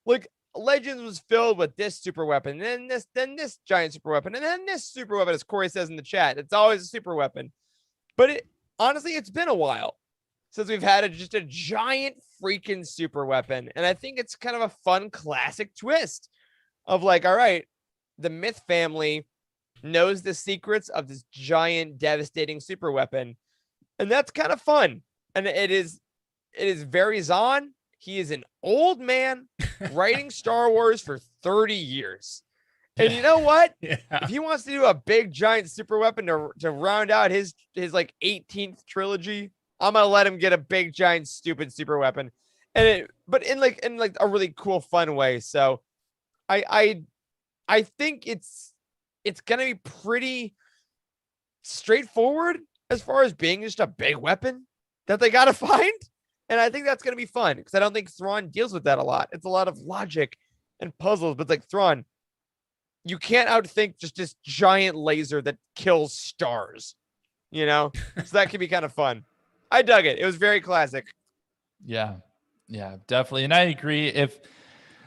like. Legends was filled with this super weapon, and then this giant super weapon, and then this super weapon, as Corey says in the chat. It's always a super weapon. But honestly, it's been a while since we've had just a giant freaking super weapon. And I think it's kind of a fun classic twist of like, all right, the Myth family knows the secrets of this giant devastating super weapon. And that's kind of fun. And it is very Zahn. He is an old man writing Star Wars for 30 years. And you know what? Yeah. If he wants to do a big giant super weapon to round out his like 18th trilogy, I'm gonna let him get a big giant stupid super weapon, but in like a really cool fun way. So I think it's gonna be pretty straightforward as far as being just a big weapon that they gotta find, and I think that's gonna be fun because I don't think Thrawn deals with that a lot. It's a lot of logic and puzzles, but it's like Thrawn, you can't outthink just this giant laser that kills stars, so that could be kind of fun. I dug it. It was very classic. Yeah, definitely. And I agree. If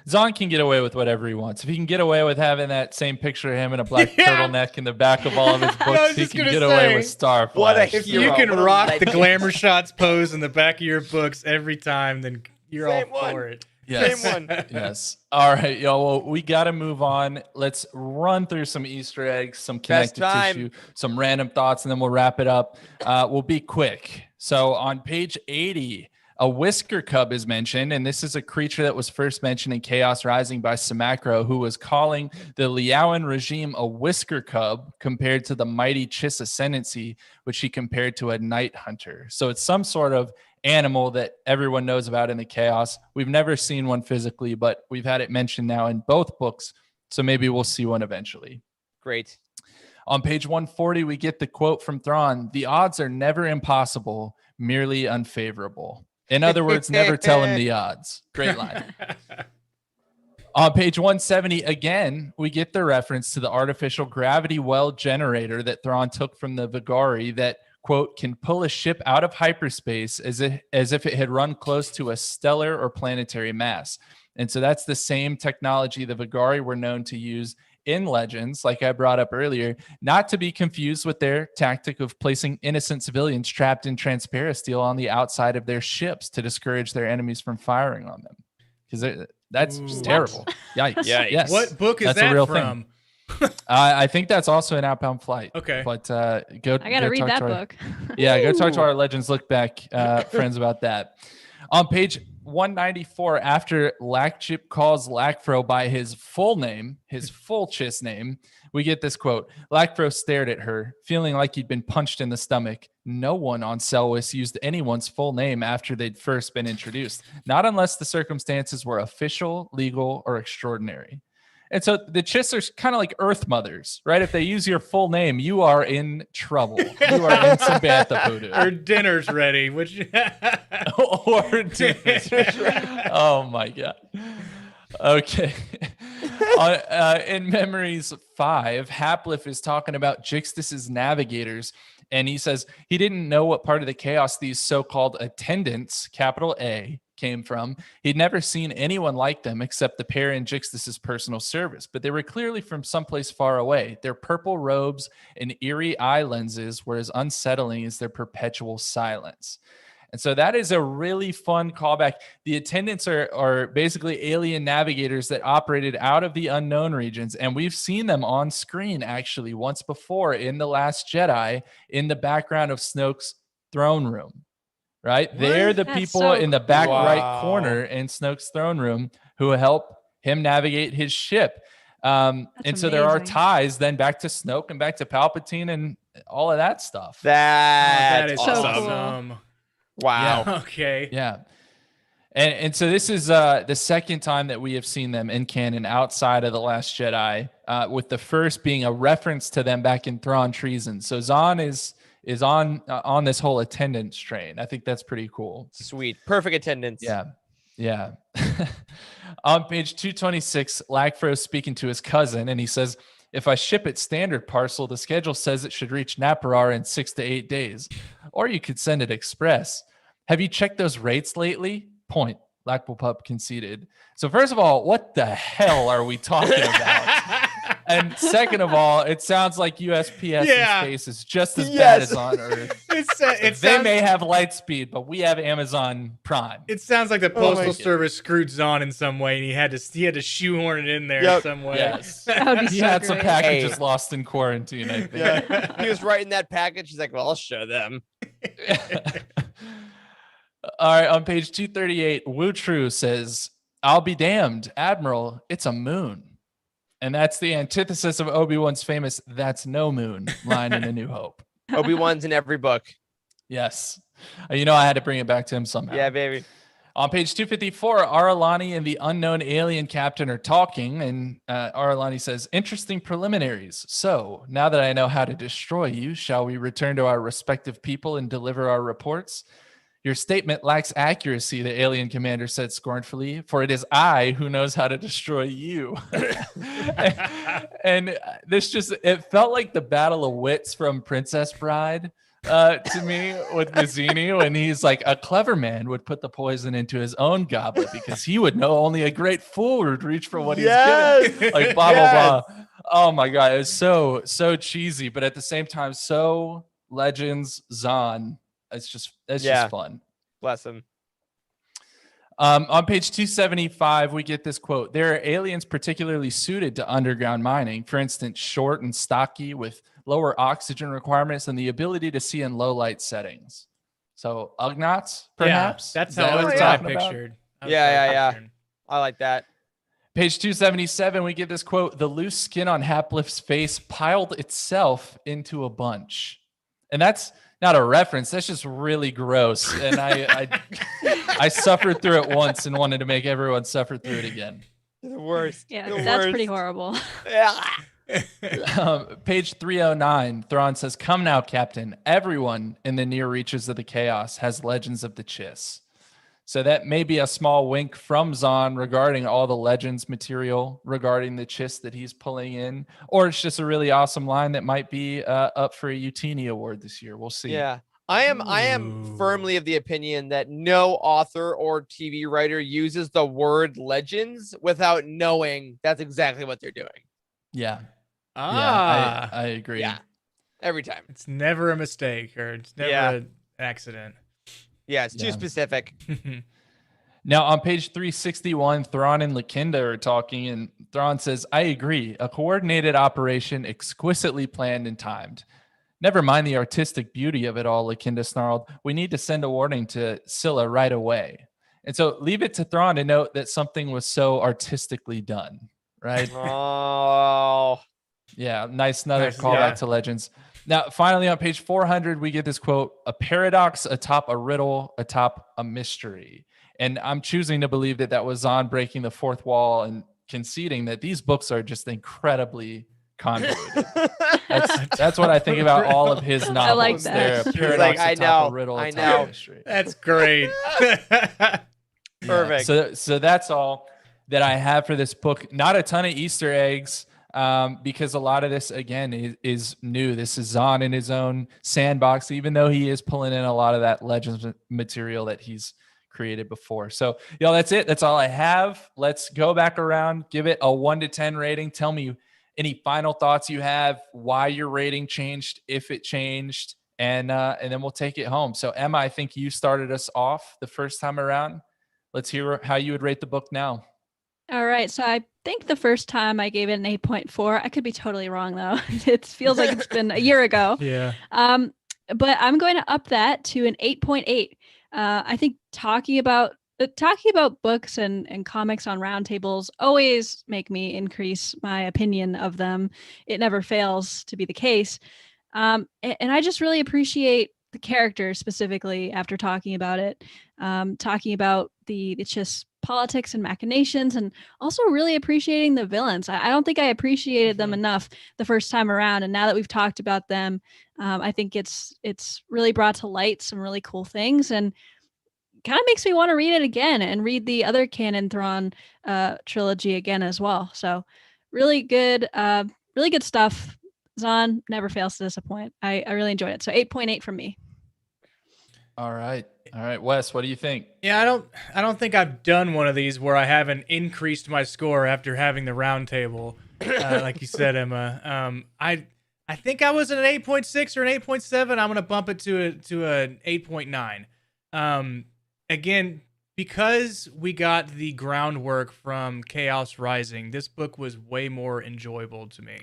Zahn can get away with whatever he wants, if he can get away with having that same picture of him in a black turtleneck in the back of all of his books, he can get away with Starflash. What a If hero. you can What a rock the legend. glamour shots pose in the back of your books every time, then you're Same all one. for it. Yes. Same one. Yes. All right, y'all. Well, we got to move on. Let's run through some Easter eggs, some connective time. tissue, some random thoughts, and then we'll wrap it up. We'll be quick. So on page 80, a whisker cub is mentioned, and this is a creature that was first mentioned in Chaos Rising by Samacro, who was calling the Liaoan regime a whisker cub compared to the mighty Chiss Ascendancy, which he compared to a night hunter. So it's some sort of animal that everyone knows about in the Chaos. We've never seen one physically, but we've had it mentioned now in both books, so maybe we'll see one eventually. Great. On page 140, we get the quote from Thrawn: "The odds are never impossible, merely unfavorable." In other words, never tell him the odds. Great line. On page 170, again, we get the reference to the artificial gravity well generator that Thrawn took from the Vigari that, quote, "can pull a ship out of hyperspace as if it had run close to a stellar or planetary mass." And so that's the same technology the Vigari were known to use in Legends, like I brought up earlier, not to be confused with their tactic of placing innocent civilians trapped in transparasteel on the outside of their ships to discourage their enemies from firing on them. Because that's just terrible. Yikes. Yikes. Yes. What book is That's a that real from? I think that's also an Outbound Flight. Okay. But I gotta read talk that to our- book. Yeah, go talk to Ooh. our Legends Look Back friends about that. On page 194, after Lakchip calls Lakfro by his full name, his full Chiss name, we get this quote: "Lakfro stared at her, feeling like he'd been punched in the stomach. No one on Selwys used anyone's full name after they'd first been introduced, not unless the circumstances were official, legal, or extraordinary." And so the Chiss are kind of like Earth Mothers, right? If they use your full name, you are in trouble. You are in some bantha Or dinner's ready, which or dinner's ready. Oh my God. Okay. In Memories 5, Haplif is talking about Jixtus's navigators, and he says he didn't know what part of the chaos these so-called attendants, capital A, came from. He'd never seen anyone like them except the pair in Jixtus's personal service, but they were clearly from someplace far away. Their purple robes and eerie eye lenses were as unsettling as their perpetual silence. And so that is a really fun callback. The attendants are basically alien navigators that operated out of the unknown regions. And we've seen them on screen actually once before in The Last Jedi in the background of Snoke's throne room, right? What? They're the That's people so in the back cool. right Wow. corner in Snoke's throne room who help him navigate his ship. And so there are amazing. ties then back to Snoke and back to Palpatine and all of that stuff. That's that is so awesome. cool. awesome. Wow. Okay. Yeah. And so this is the second time that we have seen them in canon outside of The Last Jedi, with the first being a reference to them back in Thrawn Treason. So Zahn is on this whole attendance train. I think that's pretty cool. Sweet. Perfect attendance. Yeah. On page 226, Lakfro is speaking to his cousin, and he says, "If I ship it standard parcel, the schedule says it should reach Naparar in 6 to 8 days. Or you could send it express. Have you checked those rates lately?" Point. Lackpup conceded. So first of all, what the hell are we talking about? And second of all, it sounds like USPS Yeah. in space is just as bad Yes. as on Earth. It They sounds, may have light speed, but we have Amazon Prime. it sounds like the Oh my postal God. service screwed Zahn in some way, and he had to shoehorn it in there Yep. some way. Yes. That would be He so had some great. packages Hey. lost in quarantine, I think. Yeah. He was writing that package. He's like, well, I'll show them. All right, on page 238, Wu Tru says, "I'll be damned, Admiral, it's a moon." And that's the antithesis of Obi-Wan's famous "That's no moon" line in A New Hope. Obi-Wan's in every book. Yes. I had to bring it back to him somehow. Yeah, baby. On page 254, Aralani and the unknown alien captain are talking, and Aralani says, "Interesting preliminaries. So, now that I know how to destroy you, shall we return to our respective people and deliver our reports?" "Your statement lacks accuracy," the alien commander said scornfully, "for it is I who knows how to destroy you." and it felt like the battle of wits from Princess Bride to me with Mazzini, when he's like, "A clever man would put the poison into his own goblet because he would know only a great fool would reach for what he's given." Like blah, blah, blah. Oh my God. It was so cheesy, but at the same time, so Legends Zahn. It's just fun. Bless him. On page 275, we get this quote: "There are aliens particularly suited to underground mining. For instance, short and stocky with lower oxygen requirements and the ability to see in low light settings." So Ugnaughts, perhaps? Yeah, that's Is that how what it was we're talking about? pictured. Yeah. I like that. Page 277, we get this quote: "The loose skin on Haplif's face piled itself into a bunch." And that's not a reference. That's just really gross. And I suffered through it once and wanted to make everyone suffer through it again. The worst. Yeah, The that's worst. pretty horrible. Yeah. Page 309, Thrawn says, "Come now, Captain. Everyone in the near reaches of the chaos has legends of the Chiss." So that may be a small wink from Zahn regarding all the Legends material regarding the Chiss that he's pulling in, or it's just a really awesome line that might be up for a Utini award this year. We'll see. Yeah. I am firmly of the opinion that no author or TV writer uses the word legends without knowing that's exactly what they're doing. Yeah. Ah, I agree. Yeah. Every time. it's never a mistake, or it's never an accident. Yeah, it's too specific. Now, on page 361, Thrawn and Lakinda are talking, and Thrawn says, "I agree. A coordinated operation, exquisitely planned and timed." "Never mind the artistic beauty of it all," Lakinda snarled. "We need to send a warning to Scylla right away." And so leave it to Thrawn to note that something was so artistically done, right? Oh. Yeah, another callback to Legends. Now, finally, on page 400, we get this quote: "A paradox atop a riddle, atop a mystery." And I'm choosing to believe that was Zahn breaking the fourth wall and conceding that these books are just incredibly convoluted. That's what I think about all of his novels. I like that. They're a paradox atop a riddle, atop a mystery. That's great. Perfect. So that's all that I have for this book. Not a ton of Easter eggs. Because a lot of this, again, is new. This is Zahn in his own sandbox, even though he is pulling in a lot of that Legends material that he's created before. So, y'all, that's it. That's all I have. Let's go back around, give it a 1 to 10 rating. Tell me any final thoughts you have, why your rating changed, if it changed, and then we'll take it home. So, Emma, I think you started us off the first time around. Let's hear how you would rate the book now. All right. So I think the first time I gave it an 8.4. I could be totally wrong, though. It feels like it's been a year ago. Yeah. But I'm going to up that to an 8.8. I think talking about books and comics on roundtables always make me increase my opinion of them. It never fails to be the case. And I just really appreciate the characters specifically after talking about it, talking about the Chiss politics and machinations, and also really appreciating the villains. I don't think I appreciated them enough the first time around, and now that we've talked about them, I think it's really brought to light some really cool things, and kind of makes me want to read it again and read the other canon Thrawn trilogy again as well. So really good stuff. Zahn never fails to disappoint. I really enjoyed it. So 8.8 from me. All right, Wes, what do you think? Yeah, I don't think I've done one of these where I haven't increased my score after having the round table, like you said, Emma. I think I was at an 8.6 or an 8.7. I'm gonna bump it to an 8.9. Again, because we got the groundwork from Chaos Rising, this book was way more enjoyable to me.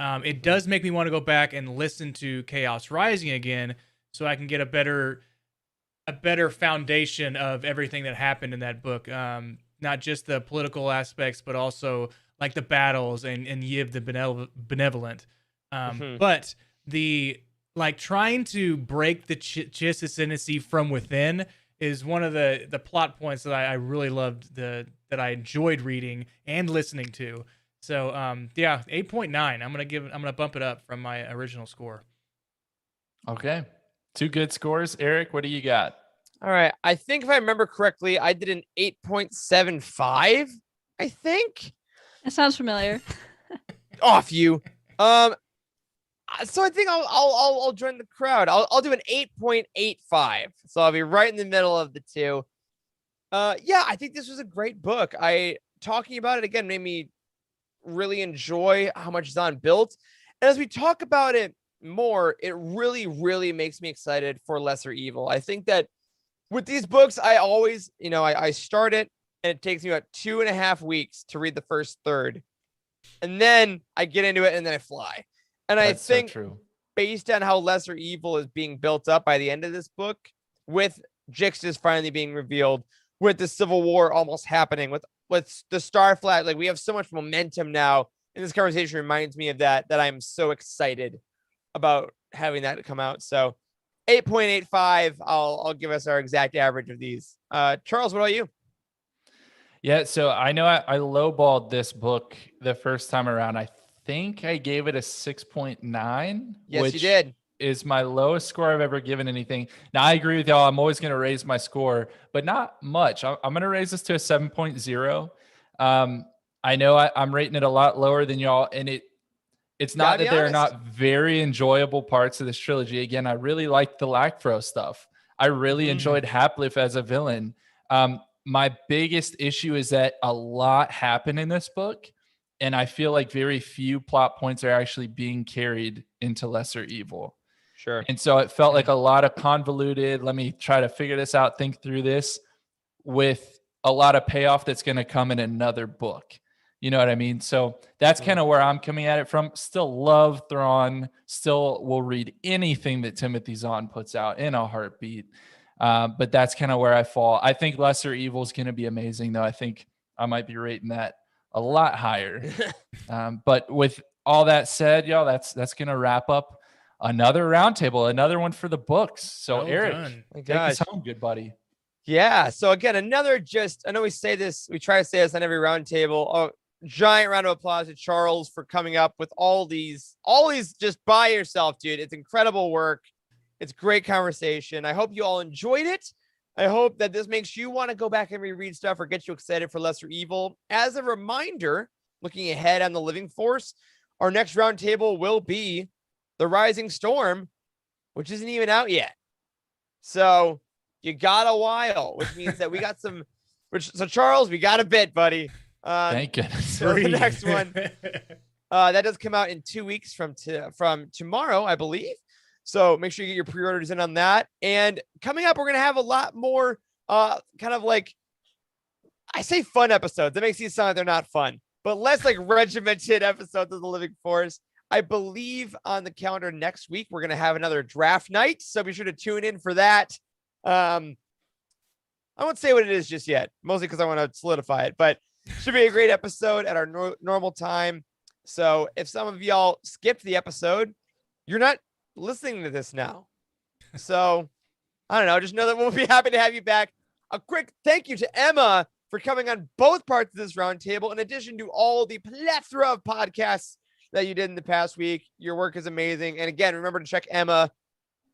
It does make me want to go back and listen to Chaos Rising again, so I can get a better foundation of everything that happened in that book. Not just the political aspects, but also like the battles and Yiv the benevolent. But the like trying to break the Chiss Ascendancy from within is one of the plot points that I really loved, that I enjoyed reading and listening to. So 8.9. I'm gonna bump it up from my original score. Okay. 2 good scores. Eric, what do you got? All right. I think if I remember correctly, I did an 8.75. I think. That sounds familiar. Off you. So I think I'll join the crowd. I'll do an 8.85. So I'll be right in the middle of the two. I think this was a great book. Talking about it again made me really enjoy how much Zahn built. And as we talk about it more, it really, really makes me excited for Lesser Evil. I think that with these books, I always, I start it and it takes me about 2.5 weeks to read the first third. And then I get into it and then I fly. And That's I think so true. based on how Lesser Evil is being built up by the end of this book, with Jix's finally being revealed, with the Civil War almost happening, with the Star Flag, like we have so much momentum now. And this conversation reminds me of that I'm so excited about having that come out. So 8.85, I'll give us our exact average of these. Charles, what about you? Yeah, so I know I lowballed this book the first time around. I think I gave it a 6.9. Yes, which you did. Is my lowest score I've ever given anything. Now, I agree with y'all. I'm always going to raise my score, but not much. I'm going to raise this to a 7.0. I know I'm rating it a lot lower than y'all, and it's not that there are not very enjoyable parts of this trilogy. Again, I really liked the Lacfro stuff. I really enjoyed Haplif as a villain. My biggest issue is that a lot happened in this book, and I feel like very few plot points are actually being carried into Lesser Evil. Sure. And so it felt like a lot of convoluted, let me try to figure this out, think through this, with a lot of payoff that's going to come in another book. You know what I mean? So that's kind of where I'm coming at it from. Still love Thrawn. Still will read anything that Timothy Zahn puts out in a heartbeat. But that's kind of where I fall. I think Lesser Evil is going to be amazing, though. I think I might be rating that a lot higher. But with all that said, y'all, that's going to wrap up another roundtable, another one for the books. So Well Eric, done. take us home, good buddy. Yeah. So again, I know we try to say this on every roundtable. Oh, giant round of applause to Charles for coming up with all these just by yourself, dude. It's incredible work. It's great conversation. I hope you all enjoyed it. I hope that this makes you want to go back and reread stuff or get you excited for Lesser Evil. As a reminder, looking ahead on the Living Force, our next roundtable will be The Rising Storm, which isn't even out yet. So you got a while, which means that we got so Charles, we got a bit, buddy. Thank goodness. So the next one, that does come out in 2 weeks from tomorrow, I believe. So make sure you get your pre-orders in on that. And coming up, we're going to have a lot more kind of like, I say fun episodes. That makes these sound like they're not fun, but less like regimented episodes of the Living Force. I believe on the calendar next week, we're going to have another draft night. So be sure to tune in for that. I won't say what it is just yet, mostly because I want to solidify it, but should be a great episode at our normal time. So if some of y'all skipped the episode, you're not listening to this now. So I don't know. Just know that we'll be happy to have you back. A quick thank you to Emma for coming on both parts of this roundtable. In addition to all the plethora of podcasts that you did in the past week, your work is amazing. And again, remember to check Emma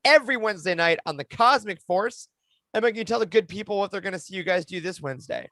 every Wednesday night on the Cosmic Force. Emma, can you tell the good people what they're going to see you guys do this Wednesday?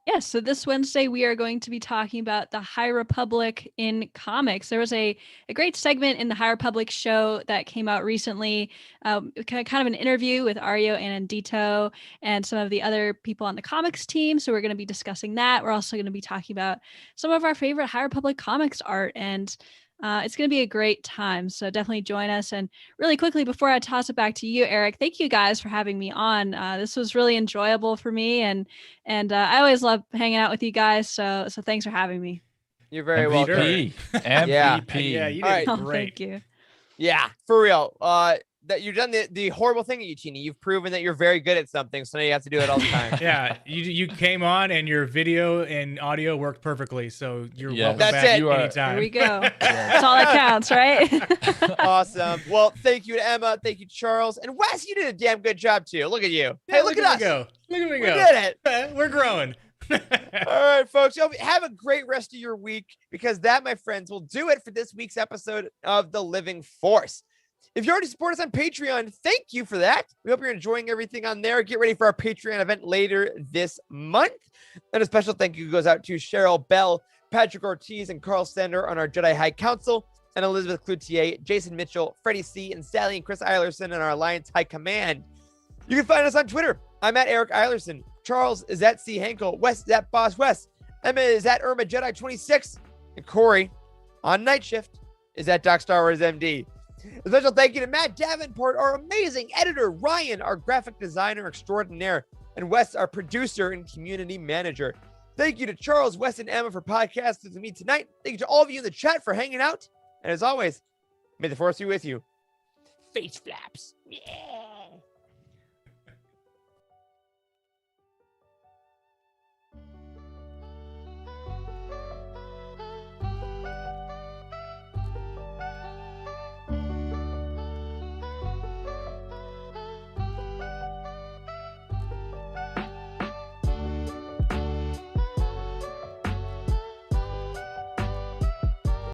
Yes, so this Wednesday we are going to be talking about the High Republic in comics. There was a great segment in the High Republic show that came out recently, kind of an interview with Ario Anandito and some of the other people on the comics team. So we're going to be discussing that. We're also going to be talking about some of our favorite High Republic comics art, and it's going to be a great time. So definitely join us. And really quickly, before I toss it back to you, Eric, thank you guys for having me on. This was really enjoyable for me. And I always love hanging out with you guys. So thanks for having me. You're very MVP. welcome. MVP. Yeah, you did All right. Oh, great. thank you. Yeah, for real. that you've done the horrible thing at Uchini. You've proven that you're very good at something, so now you have to do it all the time. Yeah, you came on and your video and audio worked perfectly, so you're welcome That's back it. anytime. Here we go. That's all that counts, right? Awesome. Well, thank you to Emma. Thank you, Charles. And Wes, you did a damn good job, too. Look at you. Yeah, Hey, look at us. Go. Look at me We go. did it. We're growing. All right, folks. Have a great rest of your week, because that, my friends, will do it for this week's episode of The Living Force. If you already support us on Patreon, thank you for that. We hope you're enjoying everything on there. Get ready for our Patreon event later this month. And a special thank you goes out to Cheryl Bell, Patrick Ortiz, and Carl Stender on our Jedi High Council, and Elizabeth Cloutier, Jason Mitchell, Freddie C., and Sally and Chris Eilerson on our Alliance High Command. You can find us on Twitter. I'm at Eric Eilerson. Charles is at C. Henkel. Wes is at Boss West. Emma is at Irma Jedi 26. And Corey, on night shift, is at Doc Star Wars MD. A special thank you to Matt Davenport, our amazing editor, Ryan, our graphic designer extraordinaire, and Wes, our producer and community manager. Thank you to Charles, Wes, and Emma for podcasting with me tonight. Thank you to all of you in the chat for hanging out. And as always, may the Force be with you. Face flaps. Yeah.